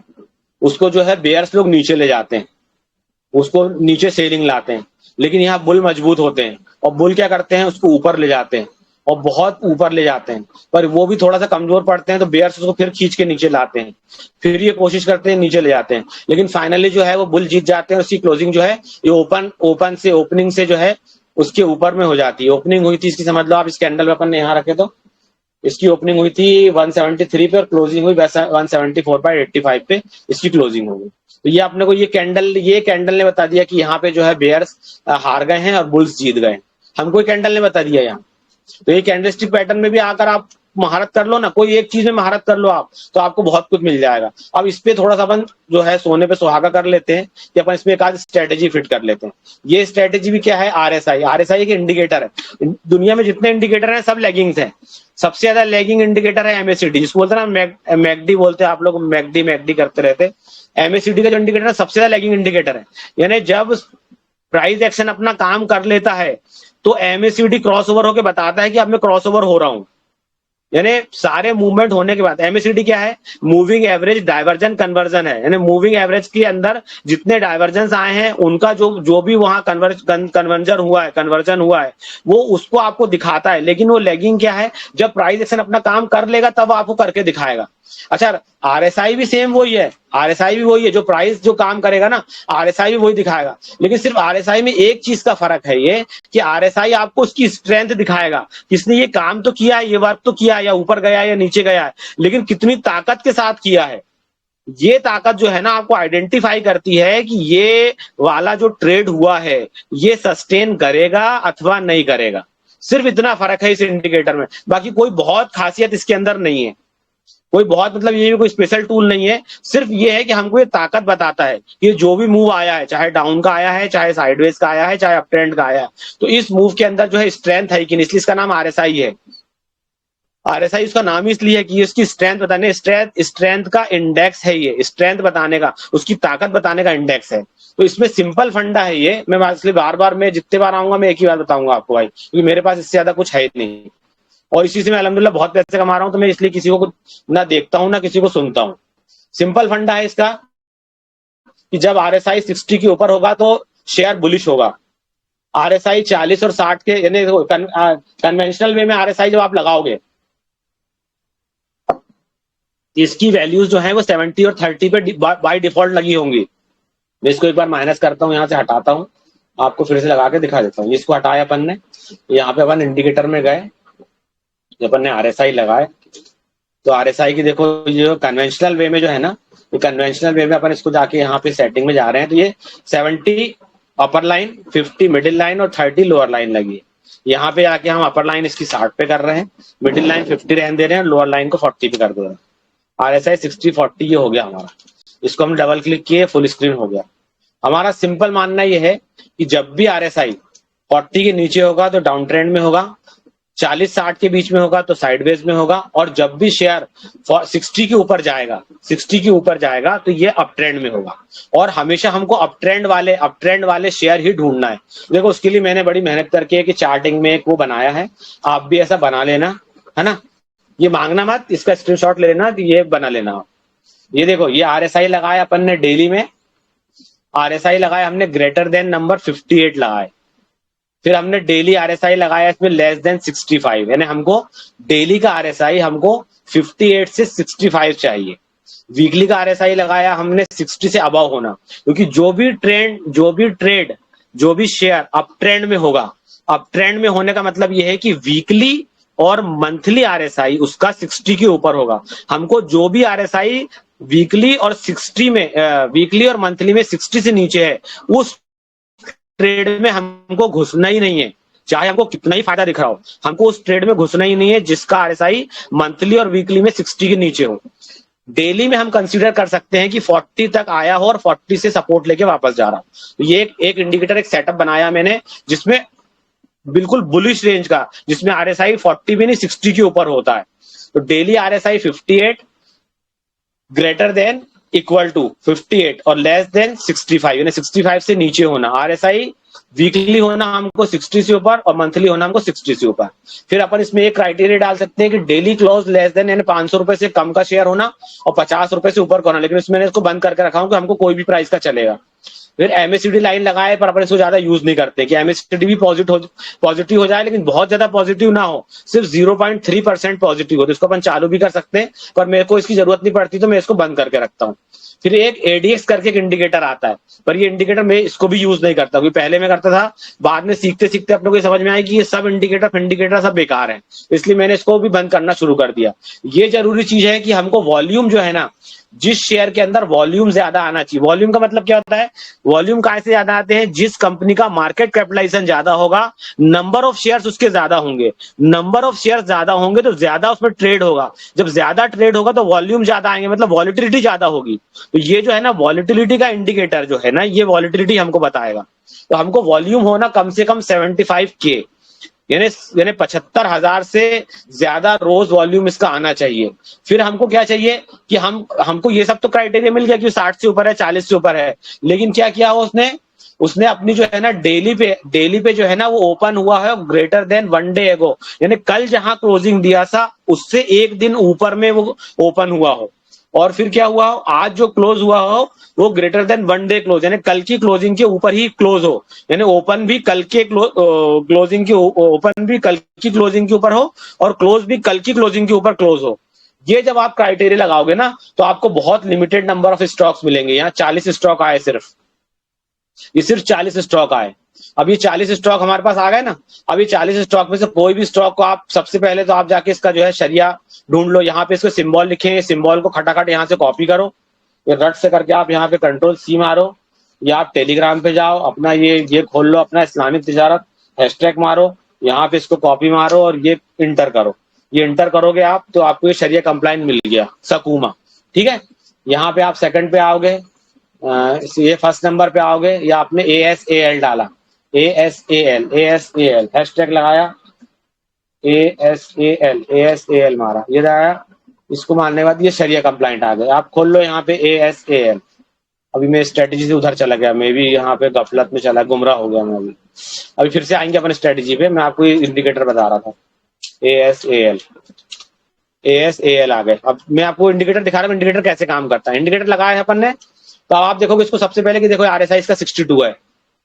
उसको जो है बेयर्स लोग नीचे ले जाते हैं, उसको नीचे सेलिंग लाते हैं। लेकिन यहाँ बुल मजबूत होते हैं और बुल क्या करते हैं, उसको ऊपर ले जाते हैं और बहुत ऊपर ले जाते हैं, पर वो भी थोड़ा सा कमजोर पड़ते हैं, तो बेयर्स उसको फिर खींच के नीचे लाते हैं, फिर ये कोशिश करते हैं नीचे ले जाते हैं, लेकिन फाइनली जो है वो बुल जीत जाते हैं। उसकी क्लोजिंग जो है ये ओपनिंग से जो है उसके ऊपर में हो जाती है। ओपनिंग हुई थी इसकी, समझ लो आप इस कैंडल में अपन ने यहाँ रखे, तो इसकी ओपनिंग हुई थी 173 पे और क्लोजिंग हुई 174.85 पे इसकी क्लोजिंग हो गई। तो ये अपने को ये कैंडल ने बता दिया कि यहाँ पे जो है बेयर्स हार गए हैं और बुल्स जीत गए। हमको ये कैंडल ने बता दिया यहाँ। तो ये कैंडलस्टिक पैटर्न में भी आकर आप महारत कर लो ना, कोई एक चीज में महारत कर लो आप, तो आपको बहुत कुछ मिल जाएगा। अब इस पे थोड़ा सा अपन जो है सोने पे सुहागा कर लेते हैं कि अपन इसमें एक आध स्ट्रेटेजी फिट कर लेते हैं। ये स्ट्रेटेजी भी क्या है, आरएसआई एक इंडिकेटर है। दुनिया में जितने इंडिकेटर हैं सब लेगिंग्स हैं। सबसे ज्यादा लेगिंग इंडिकेटर है एमएसीडी, जिसको बोलते हैं ना मैकडी बोलते हैं, आप लोग मैकडी करते रहते। एमएसीडी का जो इंडिकेटर है सबसे ज्यादा लेगिंग इंडिकेटर है। यानी जब प्राइस एक्शन अपना काम कर लेता है तो एमएसीडी क्रॉसओवर होकर बताता है कि अब मैं क्रॉसओवर हो रहा हूं। यानी सारे मूवमेंट होने के बाद एमएसीडी क्या है, मूविंग एवरेज डाइवर्जन कन्वर्जन है। यानी मूविंग एवरेज के अंदर जितने डाइवर्जेंस आए हैं उनका जो जो भी वहां कन्वर्जन हुआ है वो उसको आपको दिखाता है। लेकिन वो लैगिंग क्या है, जब प्राइस एक्शन अपना काम कर लेगा तब आपको करके दिखाएगा। अच्छा, आरएसआई भी सेम वही है, आरएसआई भी वही है, जो प्राइस जो काम करेगा ना आरएसआई भी वही दिखाएगा। लेकिन सिर्फ आरएसआई में एक चीज का फर्क है ये कि आरएसआई आपको उसकी स्ट्रेंथ दिखाएगा, किसने ये काम तो किया है, ये वर्क तो किया है, या ऊपर गया है या नीचे गया है, लेकिन कितनी ताकत के साथ किया है। ये ताकत जो है ना आपको आइडेंटिफाई करती है कि ये वाला जो ट्रेड हुआ है ये सस्टेन करेगा अथवा नहीं करेगा। सिर्फ इतना फर्क है इस इंडिकेटर में, बाकी कोई बहुत खासियत इसके अंदर नहीं है, कोई बहुत मतलब ये कोई स्पेशल टूल नहीं है। सिर्फ ये है कि हमको ये ताकत बताता है कि जो भी मूव आया है, चाहे डाउन का आया है, चाहे साइडवेज का आया है, चाहे अप ट्रेंड का आया है, तो इस मूव के अंदर जो है स्ट्रेंथ है कि नहीं, इसलिए इसका नाम आरएसआई है। आरएसआई उसका नाम इसलिए है कि उसकी स्ट्रेंथ बताने, स्ट्रेंथ का इंडेक्स है, ये स्ट्रेंथ बताने का, उसकी ताकत बताने का इंडेक्स है। तो इसमें सिंपल फंडा है ये। मैं इसलिए बार बार मैं जितने बार आऊंगा मैं एक ही बात बताऊंगा आपको भाई, क्योंकि मेरे पास इससे ज्यादा कुछ है नहीं, और इसी से मैं अल्हम्दुलिल्लाह बहुत पैसे कमा रहा हूं। तो मैं इसलिए किसी को ना देखता हूं ना किसी को सुनता हूं। सिंपल फंडा है इसका कि जब आरएसआई 60 के ऊपर होगा तो शेयर बुलिश होगा। आरएसआई 40 और 60 के, यानी कन्वेंशनल वे में आरएसआई जब आप लगाओगे इसकी वैल्यूज जो है वो 70 और 30 पे बाय डिफॉल्ट लगी होंगी। मैं इसको एक बार माइनस करता हूँ, यहाँ से हटाता हूँ, आपको फिर से लगा के दिखा देता हूँ। इसको हटाया अपन ने, यहाँ पे अपन इंडिकेटर में गए, अपन ने आरएसआई लगाए, तो आरएसआई की देखो जो कन्वेंशनल वे में जो है ना, ये कन्वेंशनल वे में अपन इसको जाके यहाँ पे सेटिंग में जा रहे हैं, तो ये 70 अपर लाइन, 50 मिडिल लाइन और 30 लोअर लाइन लगी है। यहाँ पे आके हम अपर लाइन इसकी 60 पे कर रहे हैं, मिडिल लाइन 50 रहने दे रहे हैं, लोअर लाइन को 40 पे कर दे रहे हैं। आरएसआई 60-40 ये हो गया हमारा। इसको हम डबल क्लिक किए, फुल स्क्रीन हो गया हमारा। सिंपल मानना ये है कि जब भी आरएसआई 40 के नीचे होगा तो डाउन ट्रेंड में होगा, 40-60 के बीच में होगा तो साइडवेज में होगा, और जब भी शेयर 60 के ऊपर जाएगा, 60 के ऊपर जाएगा तो ये अप ट्रेंड में होगा। और हमेशा हमको अप ट्रेंड वाले शेयर ही ढूंढना है। देखो उसके लिए मैंने बड़ी मेहनत करके कि चार्टिंग में एक वो बनाया है, आप भी ऐसा बना लेना, है ना। ये मांगना मत, इसका स्क्रीनशॉट ले लेना कि ये बना लेना आप। ये देखो, ये आरएसआई लगाया अपन ने डेली में, आरएसआई लगाया हमने ग्रेटर देन नंबर 58 लगाए। फिर हमने डेली आरएसआई लगाया इसमें लेस देन 65, यानी हमको डेली का आरएसआई हमको 58 से 65 चाहिए। वीकली का आरएसआई लगाया हमने 60 से अबव होना, क्योंकि जो भी शेयर अप ट्रेंड में होगा, अप ट्रेंड में होने का मतलब यह है कि वीकली और मंथली आरएसआई उसका 60 के ऊपर होगा। हमको जो भी आरएसआई वीकली और 60 में, वीकली और मंथली में 60 से नीचे है, उस ट्रेड में हमको घुसना ही नहीं है, चाहे हमको कितना ही फायदा दिख रहा हो, हमको उस ट्रेड में घुसना ही नहीं है जिसका आरएसआई मंथली और वीकली में 60 के नीचे हो। डेली में हम कंसीडर कर सकते हैं कि 40 तक आया हो और 40 से सपोर्ट लेके वापस जा रहा हो। तो ये एक इंडिकेटर, एक सेटअप बनाया मैंने जिसमें बिल्कुल बुलिश रेंज का, जिसमें आरएसआई 40 भी नहीं 60 के ऊपर होता है। तो daily RSI 58 greater than equal to 58 और लेस देन 65, यानी 65 से नीचे होना। आरएसआई वीकली होना हमको 60 से ऊपर और मंथली होना हमको 60 से ऊपर। फिर अपन इसमें एक क्राइटेरिया डाल सकते हैं कि डेली क्लोज लेस देन, यानी 500 रुपए से कम का शेयर होना और 50 रुपए से ऊपर का होना। लेकिन इसमें मैंने इसको बंद करके रखा हूं कि हमको कोई भी प्राइस का चलेगा। फिर एमएसीडी लाइन लगाए, पर अपन इसको ज्यादा यूज नहीं करते कि एमएसीडी भी पॉजिटिव हो जाए, लेकिन बहुत ज्यादा पॉजिटिव ना हो, सिर्फ 0.3% पॉजिटिव हो, तो इसको अपन चालू भी कर सकते हैं, पर मेरे को इसकी जरूरत नहीं पड़ती तो मैं इसको बंद करके रखता हूँ। फिर एक एडीएक्स करके एक इंडिकेटर आता है, पर ये इंडिकेटर मैं इसको भी यूज नहीं करता, क्योंकि पहले मैं करता था, बाद में सीखते सीखते अपने को समझ में आया कि ये सब इंडिकेटर सब बेकार है, इसलिए मैंने इसको भी बंद करना शुरू कर दिया। ये जरूरी चीज है कि हमको वॉल्यूम जो है ना, जिस शेयर के अंदर वॉल्यूम ज्यादा आना चाहिए। वॉल्यूम का मतलब क्या होता है, वॉल्यूम कहां से ज्यादा आते हैं, जिस कंपनी का मार्केट कैपिटलाइजेशन ज्यादा होगा, नंबर ऑफ शेयर्स उसके ज्यादा होंगे, नंबर ऑफ शेयर्स ज्यादा होंगे तो ज्यादा उसमें ट्रेड होगा, जब ज्यादा ट्रेड होगा तो वॉल्यूम ज्यादा आएंगे, मतलब वॉलिटिलिटी ज्यादा होगी। तो ये जो है ना वॉलिटिलिटी का इंडिकेटर जो है ना, ये वॉलिटिलिटी हमको बताएगा। तो हमको वॉल्यूम होना कम से कम 75K, यानी 75,000 से ज्यादा रोज वॉल्यूम इसका आना चाहिए। फिर हमको क्या चाहिए कि हमको ये सब तो क्राइटेरिया मिल गया कि 60 से ऊपर है, 40 से ऊपर है, लेकिन क्या किया उसने उसने अपनी जो है ना डेली पे जो है ना वो ओपन हुआ है ग्रेटर देन 1 डे एगो, यानी कल जहां क्लोजिंग दिया था उससे एक दिन ऊपर में वो ओपन हुआ हो, और फिर क्या हुआ हो, आज जो क्लोज हुआ हो वो ग्रेटर देन 1 डे क्लोज, यानी कल की क्लोजिंग के ऊपर ही क्लोज हो, यानी ओपन भी कल के क्लोजिंग की ओपन भी कल की क्लोजिंग के ऊपर हो और क्लोज भी कल की क्लोजिंग के ऊपर क्लोज हो। ये जब आप क्राइटेरिया लगाओगे ना तो आपको बहुत लिमिटेड नंबर ऑफ स्टॉक्स मिलेंगे। यहाँ 40 स्टॉक आए सिर्फ, ये सिर्फ 40 स्टॉक आए। अब ये 40 स्टॉक हमारे पास आ गए ना, अब ये 40 स्टॉक में से कोई भी स्टॉक को आप सबसे पहले तो आप जाके इसका जो है शरिया ढूंढ लो, यहाँ पे इसको सिंबल लिखे, सिंबल को खटाखट यहाँ से कॉपी करो, ये रट से करके आप यहाँ पे कंट्रोल C मारो, या आप टेलीग्राम पे जाओ, अपना ये खोल लो अपना इस्लामिक तिजारत, हैशटैग मारो, यहाँ पे इसको कॉपी मारो और ये इंटर करो। ये इंटर करोगे आप तो आपको ये शरिया कंप्लाइंट मिल गया सकूमा, ठीक है। यहाँ पे आप सेकंड पे आओगे, ये फर्स्ट नंबर पे आओगे, या आपने ASAL डाला, ASAL हैशटैग लगाया, ASAL मारा, ये आया, इसको मारने के बाद ये शरिया कंप्लाइंट आ गए। आप खोल लो यहाँ पे ASAL। अभी मैं स्ट्रेटेजी से उधर चला गया, मैं भी यहाँ पे गफलत में चला, गुमराह हो गया मैं अभी फिर से आएंगे अपने स्ट्रेटेजी पे। मैं आपको इंडिकेटर बता रहा था, ASAL आ गए। अब मैं आपको इंडिकेटर दिखा रहा हूँ, इंडिकेटर कैसे काम करता है। इंडिकेटर लगाया है अपन ने, तो अब आप देखोगे इसको सबसे पहले कि देखो RSI इसका 62 है,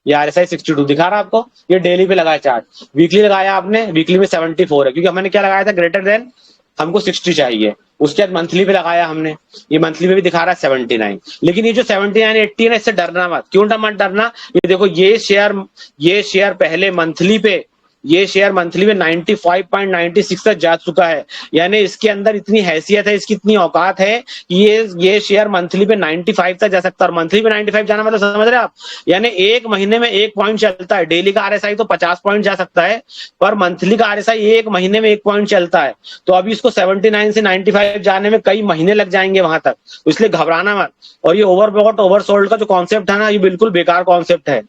ये RSI 62 दिखा रहा है आपको। ये डेली पे लगाया चार्ट, वीकली लगाया आपने, वीकली में 74 है, क्योंकि हमने क्या लगाया था, ग्रेटर देन हमको 60 चाहिए। उसके बाद मंथली पे लगाया हमने, ये मंथली पे भी दिखा रहा है 79। लेकिन ये जो 79 80 है ना, इससे डरना मत। क्यों मत डरना, ये देखो ये शेयर पहले मंथली पे, ये शेयर मंथली में 95.96 तक जा चुका है, यानी इसके अंदर इतनी हैसियत है, इसकी इतनी औकात है कि ये शेयर मंथली पे 95 तक जा सकता है। और मंथली पे 95 जाना मतलब समझ रहे हैं आप, यानी एक महीने में 1 पॉइंट चलता है। डेली का RSI तो 50 पॉइंट जा सकता है, पर मंथली का RSI एक महीने में 1 पॉइंट चलता है। तो अभी इसको 79 से 95 जाने में कई महीने लग जाएंगे वहां तक, तो इसलिए घबराना मत। और ये ओवरबॉट ओवरसोल्ड का जो कॉन्सेप्ट है ना, ये बिल्कुल बेकार कॉन्सेप्ट है।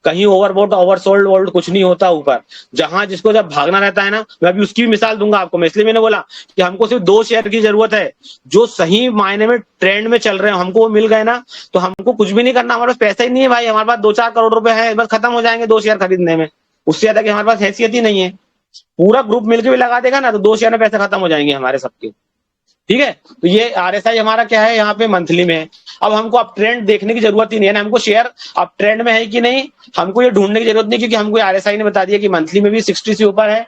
कहीं ओवरबोट ओवरसोल्ड वोल्ड कुछ नहीं होता ऊपर, जहां जिसको जब भागना रहता है ना, मैं अभी उसकी भी मिसाल दूंगा आपको। मैं इसलिए मैंने बोला कि हमको सिर्फ 2 शेयर की जरूरत है जो सही मायने में ट्रेंड में चल रहे हैं, हमको वो मिल गए ना तो हमको कुछ भी नहीं करना। हमारे पास पैसा ही नहीं है भाई, हमारे पास 2-4 करोड़ रुपए है, बस खत्म हो जाएंगे 2 शेयर खरीदने में, उससे ज्यादा कि हमारे पास हैसियत ही नहीं है। पूरा ग्रुप मिलकर भी लगा देगा ना तो 2 शेयर में पैसे खत्म हो जाएंगे हमारे सबके, ठीक है। तो ये RSI हमारा क्या है, यहाँ पे मंथली में है। अब हमको अब ट्रेंड देखने की जरूरत ही नहीं है ना, हमको शेयर अब ट्रेंड में है कि नहीं हमको ये ढूंढने की जरूरत नहीं, क्योंकि हमको RSI ने बता दिया कि मंथली में भी 60 से ऊपर है,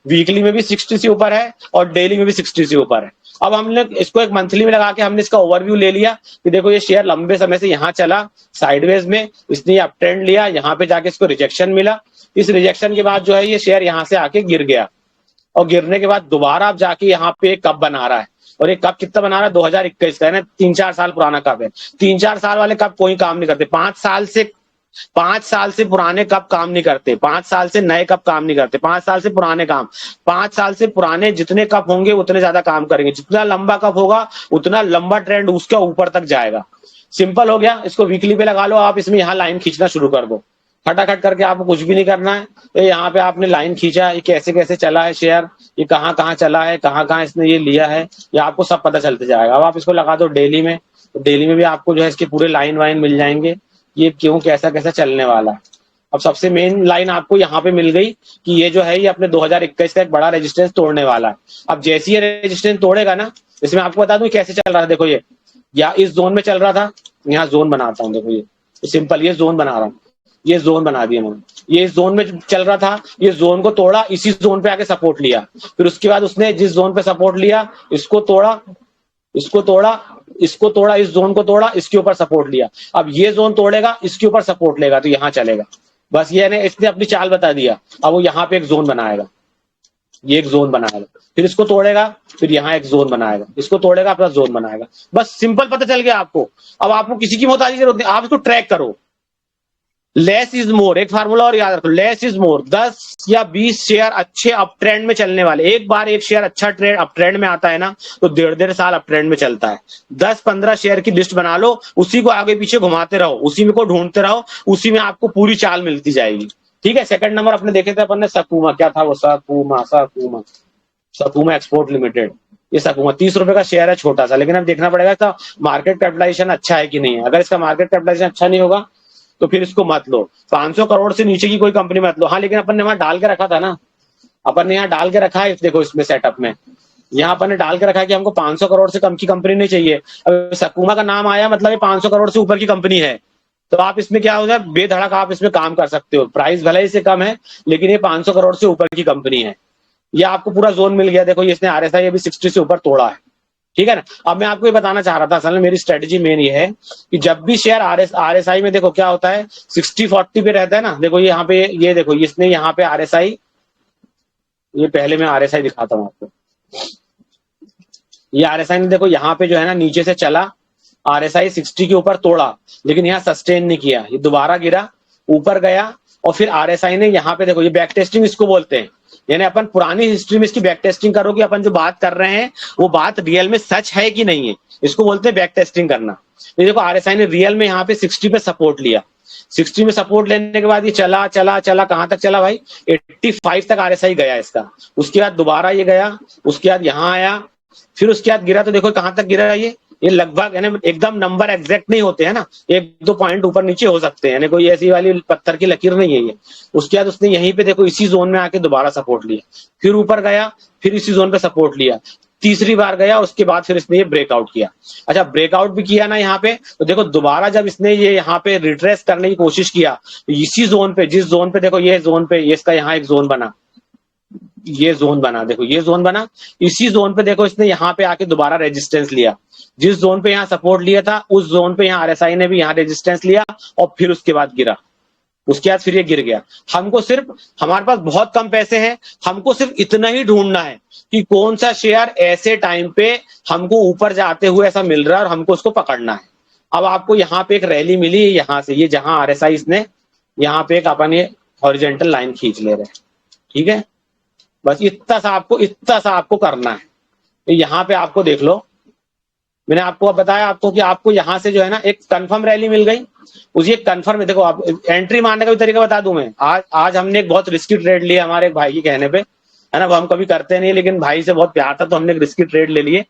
वीकली में भी 60 से ऊपर है और डेली में भी 60 से ऊपर है। अब हमने इसको एक मंथली में लगा के हमने इसका ओवरव्यू ले लिया कि देखो ये शेयर लंबे समय से यहाँ चला साइडवेज में, इसने अप ट्रेंड लिया, यहाँ पे जाके इसको रिजेक्शन मिला, इस रिजेक्शन के बाद जो है ये शेयर यहाँ से आके गिर गया, और गिरने के बाद दोबारा अब जाके यहाँ पे एक कप बना रहा है। और ये कप कितना बना रहा है, 2021 का है ना, 3-4 साल पुराना कप है। 3-4 साल वाले कप कोई काम नहीं करते, 5 साल से पुराने कप काम नहीं करते, 5 साल से नए कप काम नहीं करते, 5 साल से पुराने 5 साल से पुराने जितने कप होंगे उतने ज्यादा काम करेंगे। जितना लंबा कप होगा उतना लंबा ट्रेंड उसका ऊपर तक जाएगा। सिंपल हो गया। इसको वीकली पे लगा लो आप, इसमें यहाँ लाइन खींचना शुरू कर दो, खटाखट करके, आपको कुछ भी नहीं करना है। तो यहाँ पे आपने लाइन खींचा, ये कैसे कैसे चला है शेयर, ये कहाँ कहाँ चला है, कहाँ कहाँ इसने ये लिया है, ये आपको सब पता चलते जाएगा। अब आप इसको लगा दो डेली में, तो डेली में भी आपको जो है इसके पूरे लाइन वाइन मिल जाएंगे, ये क्यों कैसा कैसा चलने वाला है। अब सबसे मेन लाइन आपको यहाँ पे मिल गई कि ये जो है ये अपने 2021 का एक बड़ा रेजिस्टेंस तोड़ने वाला है। अब जैसे ये रेजिस्टेंस तोड़ेगा ना, इसमें आपको बता दूं कैसे चल रहा है। देखो ये या इस जोन में चल रहा था, यहाँ जोन बनाता हूँ, देखो ये सिंपल, ये जोन बना रहा हूँ, ये जोन बना दिया मैंने, ये इस जोन में चल रहा था, ये जोन को तोड़ा, इसी जोन पे आके सपोर्ट लिया, फिर उसके बाद उसने जिस जोन पे सपोर्ट लिया इसको तोड़ा, इसको तोड़ा, इसको तोड़ा, इस जोन को तोड़ा, इसके ऊपर सपोर्ट लिया। अब ये जोन तोड़ेगा, इसके ऊपर सपोर्ट लेगा, तो यहाँ चलेगा। बस ये ने इसने अपनी चाल बता दिया। अब वो यहाँ पे एक जोन बनाएगा, ये एक जोन बनाएगा, फिर इसको तोड़ेगा, फिर यहाँ एक जोन बनाएगा, इसको तोड़ेगा, अपना जोन बनाएगा। बस सिंपल पता चल गया आपको। अब आपको किसी की मोहताजी की जरूरत नहीं, आप इसको ट्रैक करो। लेस इज मोर, एक फार्मूला और याद रखो, लेस इज मोर। 10 या 20 शेयर अच्छे अप ट्रेंड में चलने वाले, एक बार एक शेयर अच्छा ट्रेंड अप ट्रेंड में आता है ना तो 1.5 साल अप ट्रेंड में चलता है। 10-15 शेयर की लिस्ट बना लो, उसी को आगे पीछे घुमाते रहो, उसी में को ढूंढते रहो, उसी में आपको पूरी चाल मिलती जाएगी। ठीक है। सेकंड नंबर अपने देखे थे अपन ने सकूमा, क्या था वो, सकूमा एक्सपोर्ट लिमिटेड। ये सकूमा 30 रुपए का शेयर है, छोटा सा, लेकिन अब देखना पड़ेगा इसका मार्केट कैपिटलाइजेशन अच्छा है कि नहीं है। अगर इसका मार्केट कैपिटलाइजेशन अच्छा नहीं होगा तो फिर इसको मत लो। 500 करोड़ से नीचे की कोई कंपनी मत लो। हाँ, लेकिन अपन ने वहां डाल के रखा था ना, अपन ने यहाँ डाल के रखा है, देखो इसमें सेटअप में यहाँ अपन ने डाल के रखा है कि हमको 500 करोड़ से कम की कंपनी नहीं चाहिए। अब सकुमा का नाम आया मतलब ये 500 करोड़ से ऊपर की कंपनी है, तो आप इसमें क्या हो जाए, बेधड़क आप इसमें काम कर सकते हो। प्राइस भले ही से कम है, लेकिन ये 500 करोड़ से ऊपर की कंपनी है। ये आपको पूरा जोन मिल गया। देखो ये इसने आरएसआई अभी 60 से ऊपर तोड़ा है, ठीक है ना। अब मैं आपको ये बताना चाह रहा था, असल में मेरी स्ट्रेटेजी मेन ये है कि जब भी शेयर आरएसआई में देखो क्या होता है, 60-40 पे रहता है ना। देखो ये यहाँ पे, ये देखो इसने यहाँ पे आरएसआई, ये पहले मैं आरएसआई दिखाता हूँ आपको। ये आरएसआई ने देखो यहाँ पे जो है ना नीचे से चला, आरएसआई 60 के ऊपर तोड़ा, लेकिन यहाँ सस्टेन नहीं किया, ये दोबारा गिरा, ऊपर गया, और फिर आरएसआई ने यहाँ पे देखो, ये बैक टेस्टिंग इसको बोलते हैं। यानी अपन पुरानी हिस्ट्री में इसकी बैक टेस्टिंग करो कि अपन जो बात कर रहे हैं वो बात रियल में सच है कि नहीं है, इसको बोलते हैं बैक टेस्टिंग करना। ये देखो आरएसआई ने रियल में यहाँ पे 60 पे सपोर्ट लिया, 60 में सपोर्ट लेने के बाद ये चला चला चला, कहां तक चला भाई, 85 तक आरएसआई गया इसका। उसके बाद दोबारा ये गया, उसके बाद यहाँ आया, फिर उसके बाद गिरा। तो देखो कहां तक गिरा ये लगभग, यानी एकदम नंबर एग्जैक्ट नहीं होते हैं ना, 1-2 पॉइंट ऊपर नीचे हो सकते हैं, यानी कोई ऐसी वाली पत्थर की लकीर नहीं है ये। उसके बाद उसने यहीं पे देखो इसी जोन में आके दोबारा सपोर्ट लिया, फिर ऊपर गया, फिर इसी जोन पे सपोर्ट लिया, तीसरी बार गया, उसके बाद फिर इसने ये ब्रेकआउट किया। अच्छा, ब्रेकआउट भी किया ना यहाँ पे, तो देखो दोबारा जब इसने ये यहाँ पे रिट्रेस करने की कोशिश किया, तो इसी जोन पे, जिस जोन पे देखो ये जोन पे, ये इसका यहाँ एक जोन बना, ये जोन बना, देखो ये जोन बना, इसी जोन पे देखो इसने यहाँ पे आके दोबारा रेजिस्टेंस लिया। जिस जोन पे यहाँ सपोर्ट लिया था उस जोन पे यहाँ आरएसआई ने भी यहाँ रेजिस्टेंस लिया, और फिर उसके बाद गिरा। उसके बाद फिर ये गिर गया। हमको सिर्फ, हमारे पास बहुत कम पैसे हैं, हमको सिर्फ इतना ही ढूंढना है कि कौन सा शेयर ऐसे टाइम पे हमको ऊपर जाते हुए ऐसा मिल रहा है और हमको उसको पकड़ना है। अब आपको यहाँ पे एक रैली मिली यहाँ से, ये जहां आरएसआई इसने यहाँ पे एक अपन ये हॉरिजेंटल लाइन खींच ले रहे हैं, ठीक है। बस इतना सा आपको करना है। तो यहाँ पे आपको देख लो, मैंने आपको बताया आपको कि आपको यहाँ से जो है ना एक कंफर्म रैली मिल गई। उसी एक कंफर्म, देखो आप एंट्री मारने का भी तरीका बता दूं मैं। आज हमने एक बहुत रिस्की ट्रेड लिया हमारे एक भाई के कहने पे, है ना। वो हम कभी करते नहीं, लेकिन भाई से बहुत प्यार था तो हमने एक रिस्की ट्रेड ले लिए।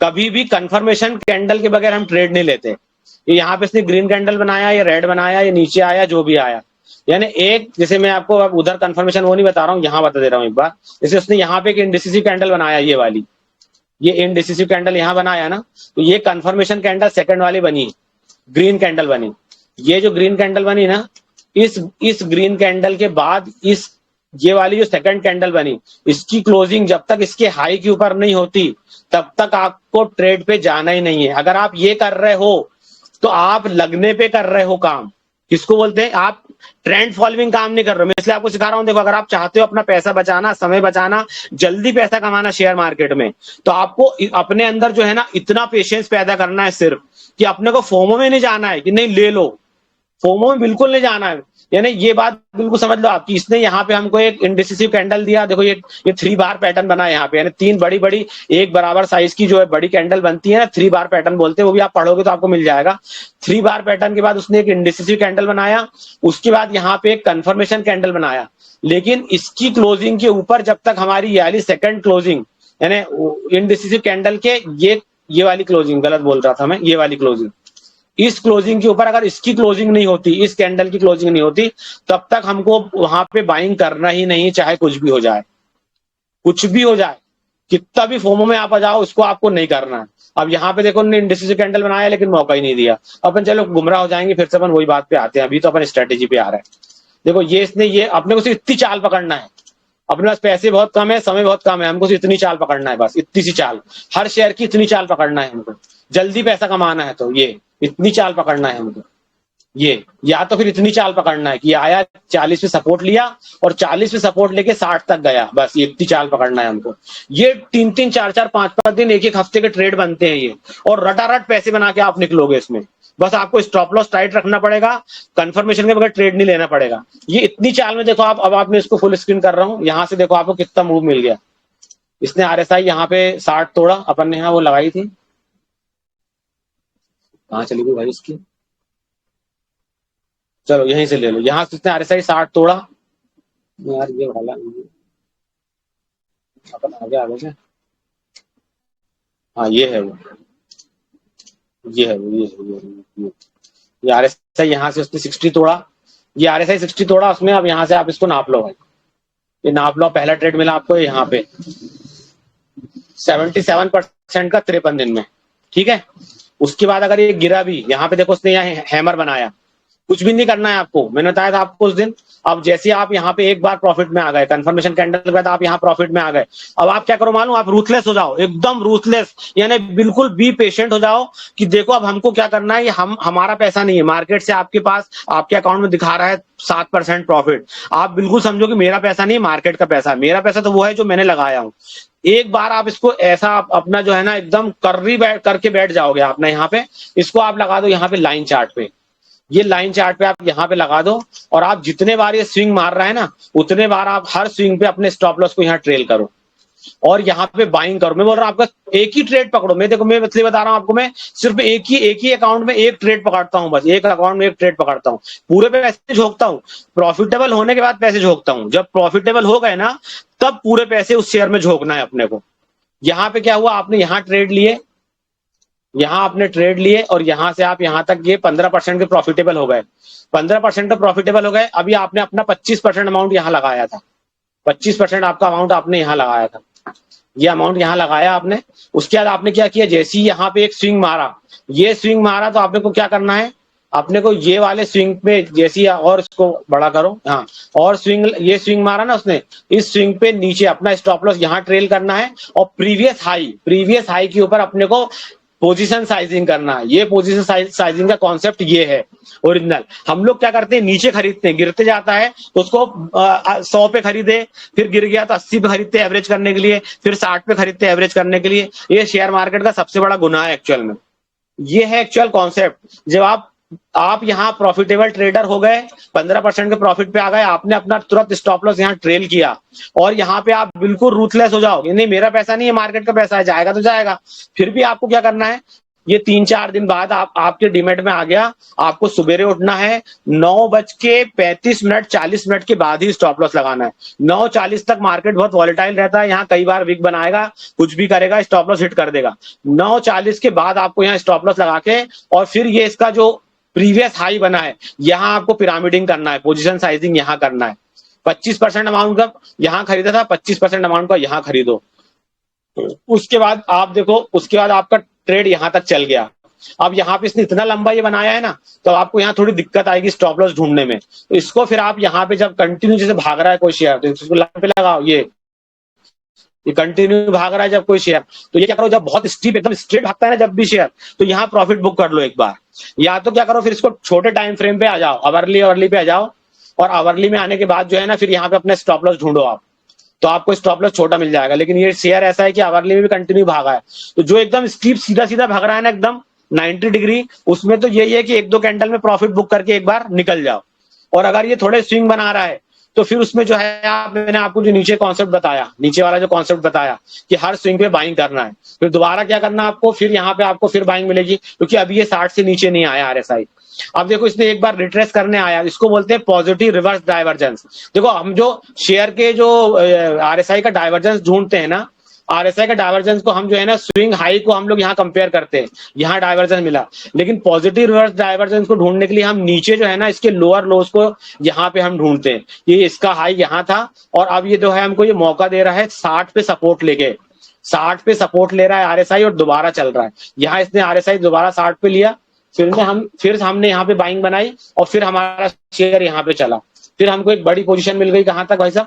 कभी भी कंफर्मेशन कैंडल के बगैर हम ट्रेड नहीं लेते। ये यहाँ पे इसने ग्रीन कैंडल बनाया, ये रेड बनाया, ये नीचे आया, जो भी आया, यानी एक, जैसे मैं आपको अब उधर कंफर्मेशन वो नहीं बता रहा हूँ, यहाँ बता दे रहा हूँ एक बार। जैसे उसने यहाँ पे एक इंडिसिसिव कैंडल बनाया, ये वाली, ये इंडिसिसिव कैंडल यहाँ बनाया ना, तो ये कंफर्मेशन कैंडल सेकंड वाली बनी, ग्रीन कैंडल बनी। ये जो ग्रीन कैंडल बनी ना, इस ग्रीन कैंडल के बाद इस, ये वाली जो सेकंड कैंडल बनी, इसकी क्लोजिंग जब तक इसके हाई के ऊपर नहीं होती तब तक आपको ट्रेड पे जाना ही नहीं है। अगर आप ये कर रहे हो तो आप लगने पे कर रहे हो काम, किसको बोलते हैं, आप ट्रेंड फॉलोइंग काम नहीं कर रहे हो। मैं इसलिए आपको सिखा रहा हूं, देखो अगर आप चाहते हो अपना पैसा बचाना, समय बचाना, जल्दी पैसा कमाना शेयर मार्केट में, तो आपको अपने अंदर जो है ना इतना पेशेंस पैदा करना है सिर्फ, कि अपने को फोमो में नहीं जाना है कि नहीं ले लो, फोमो में बिल्कुल नहीं जाना है। यानी ये बात बिल्कुल समझ लो आपकी। इसने यहाँ पे हमको एक इंडिसिसिव कैंडल दिया, देखो ये 3 बार पैटर्न बना है यहाँ पे, यानी 3 बड़ी बड़ी एक बराबर साइज की जो है बड़ी कैंडल बनती है ना, 3 बार पैटर्न बोलते हैं, वो भी आप पढ़ोगे तो आपको मिल जाएगा। 3 बार पैटर्न के बाद उसने एक इंडिसिसिव कैंडल बनाया, उसके बाद यहाँ पे एक कंफर्मेशन कैंडल बनाया, लेकिन इसकी क्लोजिंग के ऊपर जब तक हमारी ये वाली सेकंड क्लोजिंग, यानी इनडिसिसिव कैंडल के ये वाली क्लोजिंग, गलत बोल रहा था मैं, ये वाली क्लोजिंग, इस क्लोजिंग के ऊपर अगर इसकी क्लोजिंग नहीं होती, इस कैंडल की क्लोजिंग नहीं होती, तब तक हमको वहां पे बाइंग करना ही नहीं, चाहे कुछ भी हो जाए, कुछ भी हो जाए, कितना भी फोमो में आप आ जाओ, उसको आपको नहीं करना है। अब यहाँ पे देखो इंडिसिसिव कैंडल बनाया लेकिन मौका ही नहीं दिया। अपन चलो गुमराह हो जाएंगे, फिर से अपन वही बात पे आते हैं, अभी तो अपन स्ट्रेटेजी पे आ रहे हैं। देखो ये इसने, ये अपने को सिर्फ इतनी चाल पकड़ना है, अपने पास पैसे बहुत कम है, समय बहुत कम है, हमको सिर्फ इतनी चाल पकड़ना है, बस इतनी सी चाल, हर शेयर की इतनी चाल पकड़ना है हमको। जल्दी पैसा कमाना है तो ये इतनी चाल पकड़ना है हमको, ये, या तो फिर इतनी चाल पकड़ना है कि आया 40 पे सपोर्ट लिया और 40 पे सपोर्ट लेके 60 तक गया, बस ये इतनी चाल पकड़ना है हमको। ये 3-3 4-4 5-5 दिन, एक हफ्ते के ट्रेड बनते हैं ये, और रटारट पैसे बना के आप निकलोगे इसमें। बस आपको स्टॉप लॉस टाइट रखना पड़ेगा, कंफर्मेशन के बगैर ट्रेड नहीं लेना पड़ेगा। ये इतनी चाल में देखो आप, अब आपने इसको फुल स्क्रीन कर रहा हूं, यहां से देखो आपको कितना मूव मिल गया। इसने आरएसआई यहाँ पे 60 तोड़ा, अपन ने यहाँ वो लगाई थी, कहाँ चली गई भाई इसकी, चलो यहीं से ले लो, यहां से इसने आरएसआई 60 तोड़ा। यार ये वाला अपन आगे आगे से, हाँ ये है वो, ये है वो, ये है, ये ये RSI यहाँ से उसने 60 तोड़ा, ये RSI 60 तोड़ा उसमें। अब यहाँ से आप इसको नाप लो भाई, ये नाप लो, पहला ट्रेड मिला आपको यहाँ पे 77% का 53 दिन में, ठीक है। उसके बाद अगर ये गिरा भी, यहाँ पे देखो उसने यहाँ हैमर बनाया, कुछ भी नहीं करना है आपको, मैंने बताया था आपको उस दिन। अब जैसे आप यहाँ पे एक बार प्रॉफिट में आ गए, कंफर्मेशन कैंडल के बाद आप यहाँ प्रॉफिट में आ गए, अब आप क्या करो मालूम, आप रूथलेस हो जाओ, एकदम रूथलेस, यानी बिल्कुल बी पेशेंट हो जाओ कि देखो अब हमको क्या करना है, हम हमारा पैसा नहीं है, मार्केट से आपके पास आपके अकाउंट में दिखा रहा है 7% प्रॉफिट, आप बिल्कुल समझो कि मेरा पैसा नहीं, मार्केट का पैसा है। मेरा पैसा तो वो है जो मैंने लगाया हूँ। एक बार आप इसको ऐसा अपना जो है ना एकदम कर्री बैठ करके बैठ जाओगे आपने यहाँ पे, इसको आप लगा दो यहाँ पे लाइन चार्ट पे, ये लाइन चार्ट पे आप यहाँ पे लगा दो, और आप जितने बार ये स्विंग मार रहा है ना, उतने बार आप हर स्विंग पे अपने स्टॉप लॉस को यहाँ ट्रेल करो और यहाँ पे बाइंग करो। मैं बोल रहा हूँ आपका एक ही ट्रेड पकड़ो, मैं देखो मैं इसलिए बता रहा हूँ आपको, मैं सिर्फ एक ही अकाउंट में एक ट्रेड पकड़ता हूँ, बस एक अकाउंट में एक ट्रेड पकड़ता हूँ, पूरे पे पैसे झोंकता हूँ, प्रॉफिटेबल होने के बाद पैसे झोंकता हूँ, जब प्रॉफिटेबल हो गए ना तब पूरे पैसे उस शेयर में झोंकना है अपने को। यहाँ पे क्या हुआ, आपने यहाँ ट्रेड लिए, यहाँ आपने ट्रेड लिए और यहाँ से आप यहाँ तक ये 15% के प्रॉफिटेबल हो गए, 15% का प्रॉफिटेबल हो गए। अभी आपने अपना 25% अमाउंट यहाँ लगाया था, 25% आपका अमाउंट आपने यहाँ लगाया था, ये अमाउंट यहाँ लगाया आपने। उसके बाद आपने क्या किया, जैसे ही यहाँ पे एक स्विंग मारा, ये स्विंग मारा, तो आपने को क्या करना है, अपने को ये वाले स्विंग पे जैसी, और इसको बड़ा करो, हाँ, और स्विंग, ये स्विंग मारा ना उसने, इस स्विंग पे नीचे अपना स्टॉप लॉस यहाँ ट्रेल करना है, और प्रीवियस हाई के ऊपर अपने को पोजीशन साइजिंग करना है। ये पोजीशन साइजिंग का कॉन्सेप्ट ये है ओरिजिनल। हम लोग क्या करते हैं, नीचे खरीदते हैं, गिरते जाता है तो उसको 100 पे खरीदे, फिर गिर गया तो 80 पे खरीदते एवरेज करने के लिए, फिर 60 पे खरीदते एवरेज करने के लिए। ये शेयर मार्केट का सबसे बड़ा गुनाह है एक्चुअल में, ये है एक्चुअल कॉन्सेप्ट। जब आप यहाँ प्रॉफिटेबल ट्रेडर हो गए, 15% के प्रॉफिट पे आ गए, आपने अपना तुरंत स्टॉप लॉस यहाँ ट्रेल किया, और यहाँ पे आप बिल्कुल रूथलेस हो जाओ, नहीं मेरा पैसा नहीं है, मार्केट का पैसा है, जाएगा तो जाएगा। फिर भी आपको क्या करना है, ये 3-4 दिन बाद आपके डीमेट में आ गया, आपको सुबेरे उठना है, 9:35 40 मिनट के बाद ही स्टॉप लॉस लगाना है। 9:40 तक मार्केट बहुत वॉलेटाइल रहता है, यहाँ कई बार विक बनाएगा, कुछ भी करेगा, स्टॉप लॉस हिट कर देगा। 9:40 के बाद आपको यहाँ स्टॉप लॉस लगा के, और फिर ये इसका जो प्रीवियस हाई बना है, यहाँ आपको पिरामिडिंग करना है, पोजीशन साइजिंग यहाँ करना है। 25% अमाउंट का यहाँ खरीदा था, 25% अमाउंट का यहाँ खरीदो। उसके बाद आप देखो, उसके बाद आपका ट्रेड यहाँ तक चल गया। अब यहाँ पे इसने इतना लंबा ये बनाया है ना, तो आपको यहाँ थोड़ी दिक्कत आएगी स्टॉप लॉस ढूंढने में। तो इसको फिर आप यहाँ पे जब कंटिन्यू जैसे भाग रहा है कोई शेयर, तो इसको लाइन पे लगाओ, ये कंटिन्यू भाग रहा है जब कोई शेयर, तो ये क्या करो, जब बहुत स्टीप एकदम स्ट्रेट भागता है ना जब भी शेयर, तो यहाँ प्रॉफिट बुक कर लो एक बार। या तो क्या करो, फिर इसको छोटे टाइम फ्रेम पे आ जाओ, अवर्ली पे आ जाओ, और अवर्ली में आने के बाद जो है ना, फिर यहाँ पे अपने स्टॉप लॉस ढूंढो आप, तो आपको स्टॉप लॉस छोटा मिल जाएगा। लेकिन ये शेयर ऐसा है कि अवर्ली में भी कंटिन्यू भागा है, तो जो एकदम स्टीप सीधा सीधा भाग रहा है ना एकदम 90 डिग्री, उसमें तो यही है कि 1-2 कैंडल में प्रॉफिट बुक करके एक बार निकल जाओ। और अगर ये थोड़े स्विंग बना रहा है, तो फिर उसमें जो है मैंने आपको जो नीचे कॉन्सेप्ट बताया, नीचे वाला जो कॉन्सेप्ट बताया कि हर स्विंग पे बाइंग करना है, फिर दोबारा क्या करना आपको, फिर यहाँ पे आपको फिर बाइंग मिलेगी, क्योंकि अभी ये 60 से नीचे नहीं आया RSI। अब देखो इसने एक बार रिट्रेस करने आया, इसको बोलते हैं पॉजिटिव रिवर्स डाइवर्जेंस। देखो हम जो शेयर के जो RSI का डाइवर्जेंस ढूंढते हैं ना, RSI का डाइवर्जेंस को हम जो है ना स्विंग हाई को हम लोग यहाँ कंपेयर करते हैं, यहाँ डाइवर्जेंस मिला, लेकिन पॉजिटिव रिवर्स डाइवर्जेंस को ढूंढने के लिए हम नीचे जो है ना इसके लोअर लोस को यहाँ पे हम ढूंढते हैं। ये इसका हाई यहाँ था, और अब ये जो है हमको ये मौका दे रहा है 60 पे सपोर्ट लेके, 60 पे सपोर्ट ले रहा है RSI और दोबारा चल रहा है। यहाँ इसने RSI दोबारा 60 पे लिया, फिर हमने यहाँ पे बाइंग बनाई, और फिर हमारा शेयर यहाँ पे चला, फिर हमको एक बड़ी पोजीशन मिल गई। कहाँ तक भाई साहब,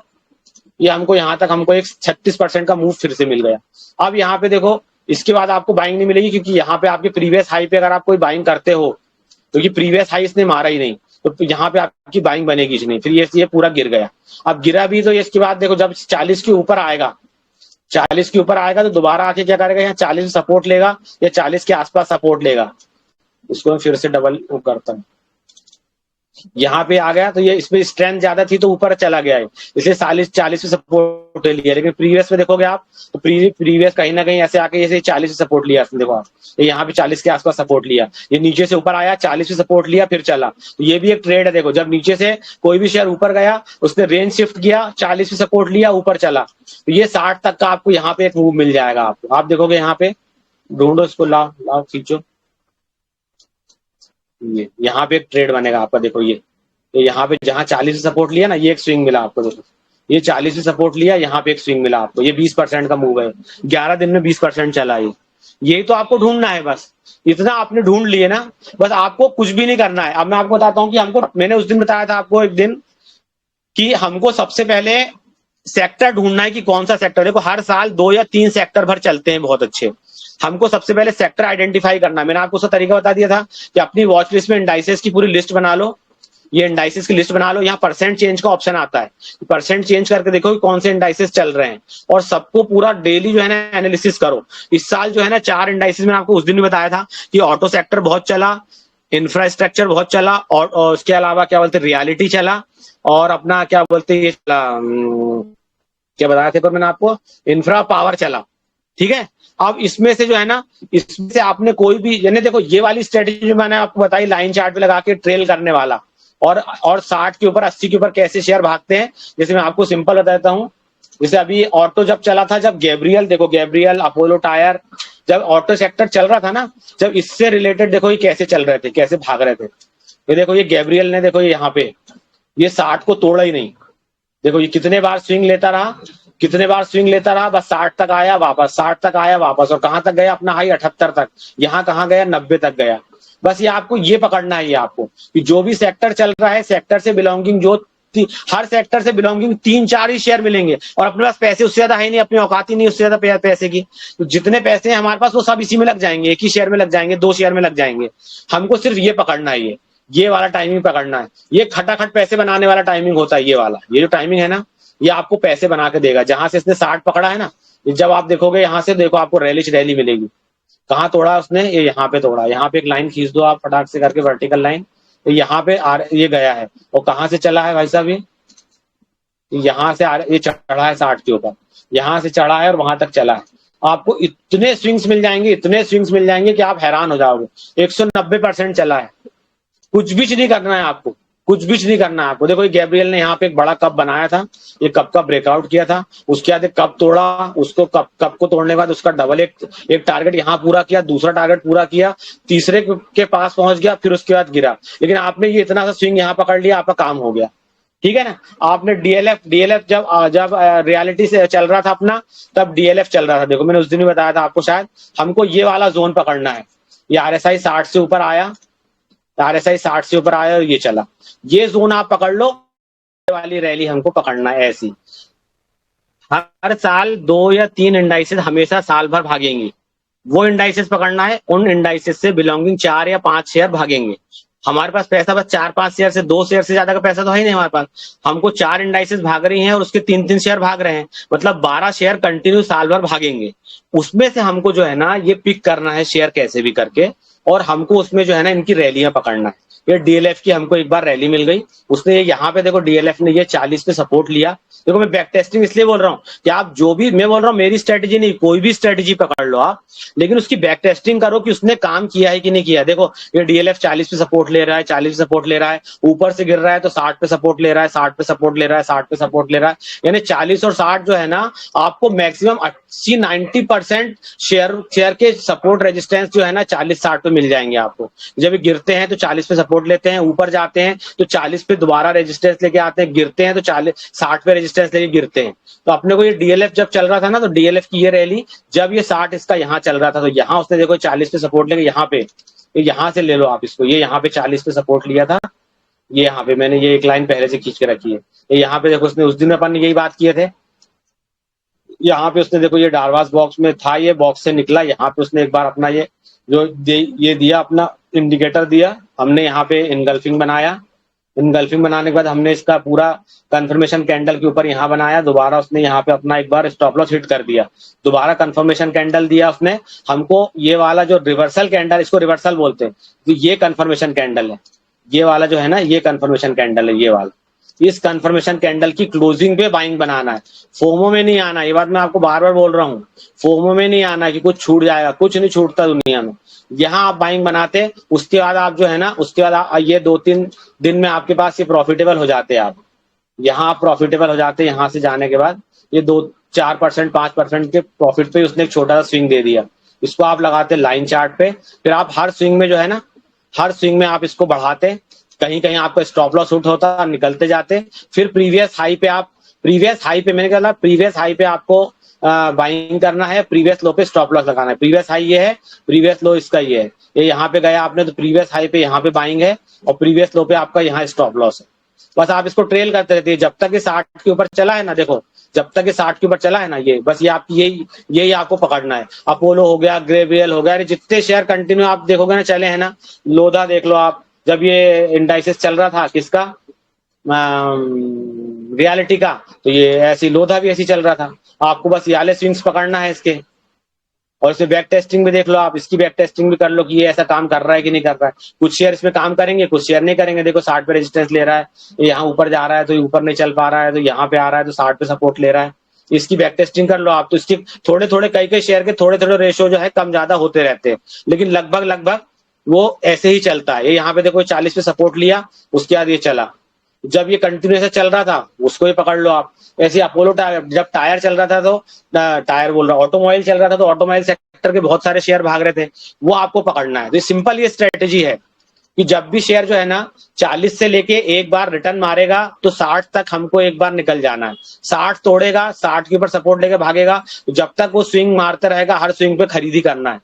ये हमको यहाँ तक हमको एक 36% का मूव फिर से मिल गया। अब यहाँ पे देखो, इसके बाद आपको बाइंग नहीं मिलेगी, क्योंकि यहाँ पे आपके प्रीवियस हाई पे अगर आप कोई बाइंग करते हो, क्योंकि प्रीवियस हाई इसने मारा ही नहीं, तो यहाँ पे आपकी बाइंग बनेगी ही नहीं। फिर ये पूरा गिर गया। अब गिरा भी तो इसके बाद देखो, जब 40 के ऊपर आएगा, 40 के ऊपर आएगा तो दोबारा आके क्या करेगा, यहाँ 40 सपोर्ट लेगा या 40 के आसपास सपोर्ट लेगा। इसको मैं फिर से डबल करता हूँ, यहाँ पे आ गया तो ये इसमें स्ट्रेंथ ज्यादा थी तो ऊपर चला गया है, इसलिए 40 पे सपोर्ट लिया। लेकिन प्रीवियस में देखोगे आप, तो प्रीवियस कहीं ना कहीं ऐसे आके जैसे 40 पे सपोर्ट लिया, देखो आप, ये यहाँ पे 40 के आसपास सपोर्ट लिया, ये नीचे से ऊपर आया, 40 पे सपोर्ट लिया, फिर चला। तो ये भी एक ट्रेड है। देखो, जब नीचे से कोई भी शेयर ऊपर गया, उसने रेंज शिफ्ट किया, 40 पे सपोर्ट लिया, ऊपर चला, तो ये 60 तक का आपको यहाँ पे एक मूव मिल जाएगा। आपको, आप देखोगे यहाँ पे, ढूंढो इसको, लाओ खींचो, ये यहाँ पे एक ट्रेड बनेगा आपका, देखो ये यहाँ पे जहाँ 40 से सपोर्ट लिया ना, ये एक स्विंग मिला आपको, देखो ये 40 से सपोर्ट लिया, यहाँ पे एक स्विंग मिला आपको, ये 20% का मूव है, 11 दिन में 20% चला ये। यही तो आपको ढूंढना है बस, इतना आपने ढूंढ लिए ना, बस आपको कुछ भी नहीं करना है। अब मैं आपको बताता हूँ कि हमको, मैंने उस दिन बताया था आपको एक दिन कि हमको सबसे पहले सेक्टर ढूंढना है कि कौन सा सेक्टर। देखो हर साल 2 या 3 सेक्टर भर चलते हैं बहुत अच्छे, हमको सबसे पहले सेक्टर आइडेंटिफाई करना है। मैंने आपको उसका तरीका बता दिया था कि अपनी वॉच लिस्ट में इंडाइसेस की पूरी लिस्ट बना लो, ये इंडाइसेस की लिस्ट बना लो, यहाँ परसेंट चेंज का ऑप्शन आता है, परसेंट चेंज करके देखो कि कौन से इंडाइसेस चल रहे हैं, और सबको पूरा डेली जो है ना एनालिसिस करो। इस साल जो है ना 4 इंडाइसेस में आपको उस दिन भी बताया था कि ऑटो सेक्टर बहुत चला, इंफ्रास्ट्रक्चर बहुत चला, और उसके अलावा क्या बोलते रियलिटी चला, और अपना क्या बोलते ये चला, क्या बताया था पर मैंने आपको, इंफ्रा पावर चला। ठीक है, अब इसमें से जो है ना, इसमें से आपने कोई भी, यानी देखो ये वाली स्ट्रेटेजी जो मैंने आपको बताई लाइन चार्ट पे लगा के ट्रेल करने वाला, और 60 के ऊपर 80 के ऊपर कैसे शेयर भागते हैं, जैसे मैं आपको सिंपल बता देता हूँ। जैसे अभी ऑटो जब चला था, जब गैब्रियल, देखो गैब्रियल, अपोलो टायर, जब ऑटो सेक्टर चल रहा था ना, जब इससे रिलेटेड देखो ये कैसे चल रहे थे, कैसे भाग रहे थे। ये देखो ये गैब्रियल ने, देखो ये यहाँ पे ये 60 को तोड़ा ही नहीं, देखो ये कितने बार स्विंग लेता रहा, कितने बार स्विंग लेता रहा, बस 60 तक आया वापस, 60 तक आया वापस, और कहां तक गया अपना हाई 78 तक, यहाँ कहां गया 90 तक गया। बस ये आपको ये पकड़ना है, ये आपको कि जो भी सेक्टर चल रहा है, सेक्टर से बिलोंगिंग जो हर सेक्टर से बिलोंगिंग 3-4 ही शेयर मिलेंगे, और अपने पास पैसे उससे ज्यादा है नहीं, अपनी औकात ही नहीं उससे ज्यादा पैसे की, तो जितने पैसे हैं हमारे पास वो सब इसी में लग जाएंगे, एक ही शेयर में लग जाएंगे, 2 शेयर में लग जाएंगे। हमको सिर्फ ये पकड़ना है, ये वाला टाइमिंग पकड़ना है। ये खटाखट पैसे बनाने वाला टाइमिंग होता है, ये वाला, ये जो टाइमिंग है ना, ये आपको पैसे बना के देगा। जहां से इसने 60 पकड़ा है ना, जब आप देखोगे यहाँ से, देखो आपको रैली मिलेगी। कहाँ तोड़ा उसने, ये यहाँ पे तोड़ा, यहाँ पे एक लाइन खींच दो आप फटाक से करके, वर्टिकल लाइन, तो यहाँ पे ये गया है, और कहाँ से चला है भाई साहब, ये यहाँ से ये चढ़ा है 60 के ऊपर, यहाँ से चढ़ा है और वहां तक चला है। आपको इतने स्विंग्स मिल जाएंगे, इतने स्विंग्स मिल जाएंगे कि आप हैरान हो जाओगे। 190% चला है, कुछ भी नहीं करना है आपको, कुछ भी नहीं करना है आपको। देखो ये गैब्रियल ने यहाँ पे एक बड़ा कप बनाया था, ये कप का ब्रेकआउट किया था, उसके बाद एक कप तोड़ा, उसको कप को तोड़ने के बाद उसका डबल एक टारगेट यहाँ पूरा किया, दूसरा टारगेट पूरा किया, तीसरे के पास पहुंच गया, फिर उसके बाद गिरा। लेकिन आपने ये इतना सा स्विंग यहाँ पकड़ लिया, आपका काम हो गया। ठीक है ना। आपने डीएलएफ जब जब रियलिटी से चल रहा था अपना, तब डीएलएफ चल रहा था, देखो मैंने उस दिन भी बताया था आपको शायद, हमको ये वाला जोन पकड़ना है। ये आरएसआई 60 से ऊपर आया, आरएसआई 60 से ऊपर आया और ये चला, ये जोन आप पकड़ लो, वाली रैली हमको पकड़ना है ऐसी। हर साल 2 या 3 इंडाइसेस हमेशा साल भर भागेंगी, वो इंडाइसेस पकड़ना है, उन इंडाइसेस से बिलोंगिंग 4 या 5 शेयर भागेंगे। हमारे पास पैसा बस 4-5 शेयर से, 2 शेयर से ज्यादा का पैसा तो है ही नहीं हमारे पास। हमको 4 इंडाइसेस भाग रही हैं और उसके 3-3 शेयर भाग रहे हैं, मतलब 12 शेयर कंटिन्यू साल भर भागेंगे। उसमें से हमको जो है ना ये पिक करना है शेयर कैसे भी करके, और हमको उसमें जो है ना इनकी रैलियां पकड़ना है। ये डीएलएफ की हमको एक बार रैली मिल गई, उसने यहाँ पे देखो डीएलएफ ने ये 40 पे सपोर्ट लिया। देखो मैं बैक टेस्टिंग इसलिए बोल रहा हूँ कि आप जो भी, मैं बोल रहा हूँ मेरी स्ट्रेटेजी नहीं, कोई भी स्ट्रेटेजी पकड़ लो आप, लेकिन उसकी बैक टेस्टिंग करो कि उसने काम किया है कि नहीं किया। देखो ये डीएलएफ 40 पे सपोर्ट ले रहा है, 40 पे सपोर्ट ले रहा है, ऊपर से गिर रहा है तो 60 पे सपोर्ट ले रहा है, 60 पे सपोर्ट ले रहा है, 60 पे सपोर्ट ले रहा है, यानी 40 और 60 जो है ना, आपको मैक्सिमम 80-90% शेयर के सपोर्ट रेजिस्टेंस जो है ना 40-60 पे मिल जाएंगे आपको। जब गिरते हैं तो 40 पे सपोर्ट लेते हैं, ऊपर जाते हैं तो 40 पे दोबारा रेजिस्टेंस लेके आते हैं, गिरते हैं तो 60 पे रेजिस्टेंस लेके गिरते हैं। तो अपने को ये डीएलएफ जब चल रहा था ना, तो डीएलएफ की ये रैली, जब ये 60 इसका यहाँ चल रहा था, तो यहाँ उसने देखो 40 पे सपोर्ट लेके यहाँ पे, यहाँ से ले लो आप इसको, ये यहाँ पे 40 पे सपोर्ट लिया था, ये यहाँ पे मैंने ये एक लाइन पहले से खींच के रखी है, ये यहाँ पे देखो उसने उस दिन अपन ने यही बात किए थे, यहाँ पे उसने देखो ये डारवास बॉक्स में था, ये बॉक्स से निकला, यहाँ पे उसने एक बार अपना ये जो ये दिया, अपना इंडिकेटर दिया, हमने यहाँ पे इनगल्फिंग बनाया, इनगल्फिंग बनाने के बाद हमने इसका पूरा कंफर्मेशन कैंडल के ऊपर यहाँ बनाया, दोबारा उसने यहाँ पे अपना एक बार स्टॉप लॉस हिट कर दिया, दोबारा कंफर्मेशन कैंडल दिया उसने हमको। ये वाला जो रिवर्सल कैंडल, इसको रिवर्सल बोलते हैं, तो ये कंफर्मेशन कैंडल है, ये वाला जो है ना ये कंफर्मेशन कैंडल है, ये वाला। इस कंफर्मेशन कैंडल की क्लोजिंग पे बाइंग बनाना है, फोमो में नहीं आना, ये बात मैं आपको बार बार बोल रहा हूँ, फोमो में नहीं आना कि कुछ छूट जाएगा, कुछ नहीं छूटता दुनिया में। यहाँ आप बाइंग बनाते, उसके बाद आप जो है ना, उसके बाद ये 2-3 दिन में आपके पास ये प्रॉफिटेबल हो जाते हैं, आप यहाँ आप प्रॉफिटेबल हो जाते हैं। यहाँ से जाने के बाद ये 2-4% 5% के प्रॉफिट पे उसने एक छोटा सा स्विंग दे दिया, इसको आप लगाते लाइन चार्ट पे, फिर आप हर स्विंग में जो है ना, हर स्विंग में आप इसको बढ़ाते, कहीं कहीं आपका स्टॉप लॉस हिट होता, निकलते जाते, फिर प्रीवियस हाई पे मैंने कहा प्रीवियस हाई पे आपको बाइंग करना है, प्रीवियस लो पे स्टॉप लॉस लगाना है। प्रीवियस हाई ये है, प्रीवियस लो इसका ये है, ये यहाँ पे गया आपने तो प्रीवियस हाई पे यहाँ पे बाइंग है और प्रीवियस लो पे आपका यहाँ स्टॉप लॉस है। बस आप इसको ट्रेल करते रहते हैं जब तक ये 60 के ऊपर चला है ना, देखो जब तक ये 60 के ऊपर चला है ना, ये बस ये आपकी यही आपको पकड़ना है। अपोलो हो गया, ग्रेवियल हो गया, जितने शेयर कंटिन्यू आप देखोगे ना चले हैं ना, लोधा देख लो आप, जब ये इंडाइसिस चल रहा था किसका, रियलिटी का, तो ये ऐसी लोधा भी ऐसी चल रहा था। आपको बस ये वाले स्विंग्स पकड़ना है इसके, और इसे बैक टेस्टिंग भी देख लो आप, इसकी बैक टेस्टिंग भी कर लो कि ये ऐसा काम कर रहा है कि नहीं कर रहा है। कुछ शेयर इसमें काम करेंगे, कुछ शेयर नहीं करेंगे। देखो 60 पे रेजिस्टेंस ले रहा है, यहाँ ऊपर जा रहा है तो ऊपर नहीं चल पा रहा है, तो यहाँ पे आ रहा है तो 60 पे सपोर्ट ले रहा है। इसकी बैक टेस्टिंग कर लो आप, तो इसकी थोड़े थोड़े कई शेयर के थोड़े थोड़े रेशियो जो है कम ज्यादा होते रहते हैं, लेकिन लगभग वो ऐसे ही चलता है। ये यहाँ पे देखो 40 पे सपोर्ट लिया, उसके बाद ये चला, जब ये कंटिन्यू ऐसे चल रहा था उसको ही पकड़ लो आप। ऐसे अपोलो टायर, जब टायर चल रहा था तो टायर बोल रहा, ऑटोमोबाइल चल रहा था तो ऑटोमोबाइल सेक्टर के बहुत सारे शेयर भाग रहे थे, वो आपको पकड़ना है। तो सिंपल ये स्ट्रेटेजी है कि जब भी शेयर जो है ना 40 से लेके एक बार रिटर्न मारेगा तो 60 तक हमको एक बार निकल जाना है। 60 तोड़ेगा, 60 के ऊपर सपोर्ट लेके भागेगा, तो जब तक वो स्विंग मारता रहेगा हर स्विंग पे खरीदी करना है।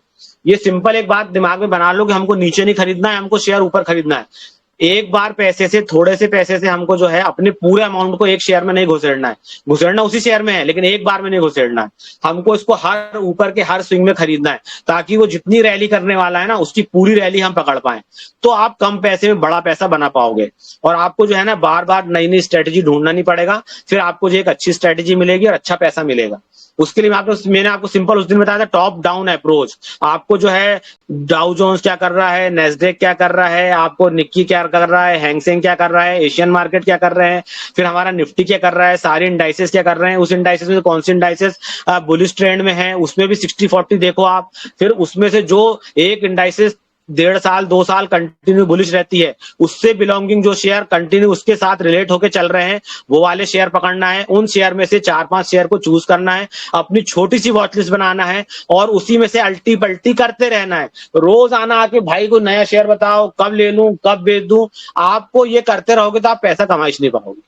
ये सिंपल एक बात दिमाग में बना लो कि हमको नीचे नहीं खरीदना है, हमको शेयर ऊपर खरीदना है। एक बार पैसे से, थोड़े से पैसे से हमको जो है अपने पूरे अमाउंट को एक शेयर में नहीं घुसेड़ना है। घुसेड़ना उसी शेयर में है लेकिन एक बार में नहीं घुसेड़ना है। हमको इसको हर ऊपर के हर स्विंग में खरीदना है, ताकि वो जितनी रैली करने वाला है ना उसकी पूरी रैली हम पकड़ पाए। तो आप कम पैसे में बड़ा पैसा बना पाओगे, और आपको जो है ना बार बार नई नई स्ट्रेटेजी ढूंढना नहीं पड़ेगा। फिर आपको जो एक अच्छी स्ट्रेटेजी मिलेगी और अच्छा पैसा मिलेगा। उसके लिए मैंने आपको सिंपल उस दिन बताया था, टॉप डाउन अप्रोच। आपको जो है डाउ जोन्स क्या कर रहा है, नेस्डेक क्या कर रहा है, आपको निक्की क्या कर रहा है, हैंगसेंग क्या कर रहा है, एशियन मार्केट क्या कर रहे हैं, फिर हमारा निफ्टी क्या कर रहा है, सारे इंडाइसेस क्या कर रहे हैं, उस इंडाइसेस में कौन सी इंडाइसेस बुलिश ट्रेंड में है, उसमें भी 60-40 देखो आप। फिर उसमें से जो एक इंडाइसेस 1.5 साल 2 साल कंटिन्यू बुलिश रहती है, उससे बिलोंगिंग जो शेयर कंटिन्यू उसके साथ रिलेट होकर चल रहे हैं, वो वाले शेयर पकड़ना है। उन शेयर में से 4-5 शेयर को चूज करना है, अपनी छोटी सी वॉचलिस्ट बनाना है और उसी में से अल्टी पल्टी करते रहना है। रोज आना आके भाई को नया शेयर बताओ, कब ले लूं कब बेच दूं, आपको ये करते रहोगे तो आप पैसा कमा ही नहीं पाओगे।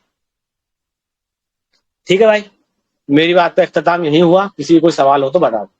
ठीक है भाई, मेरी बात का इख्तिताम यही हुआ। किसी को कोई सवाल हो तो बता दो।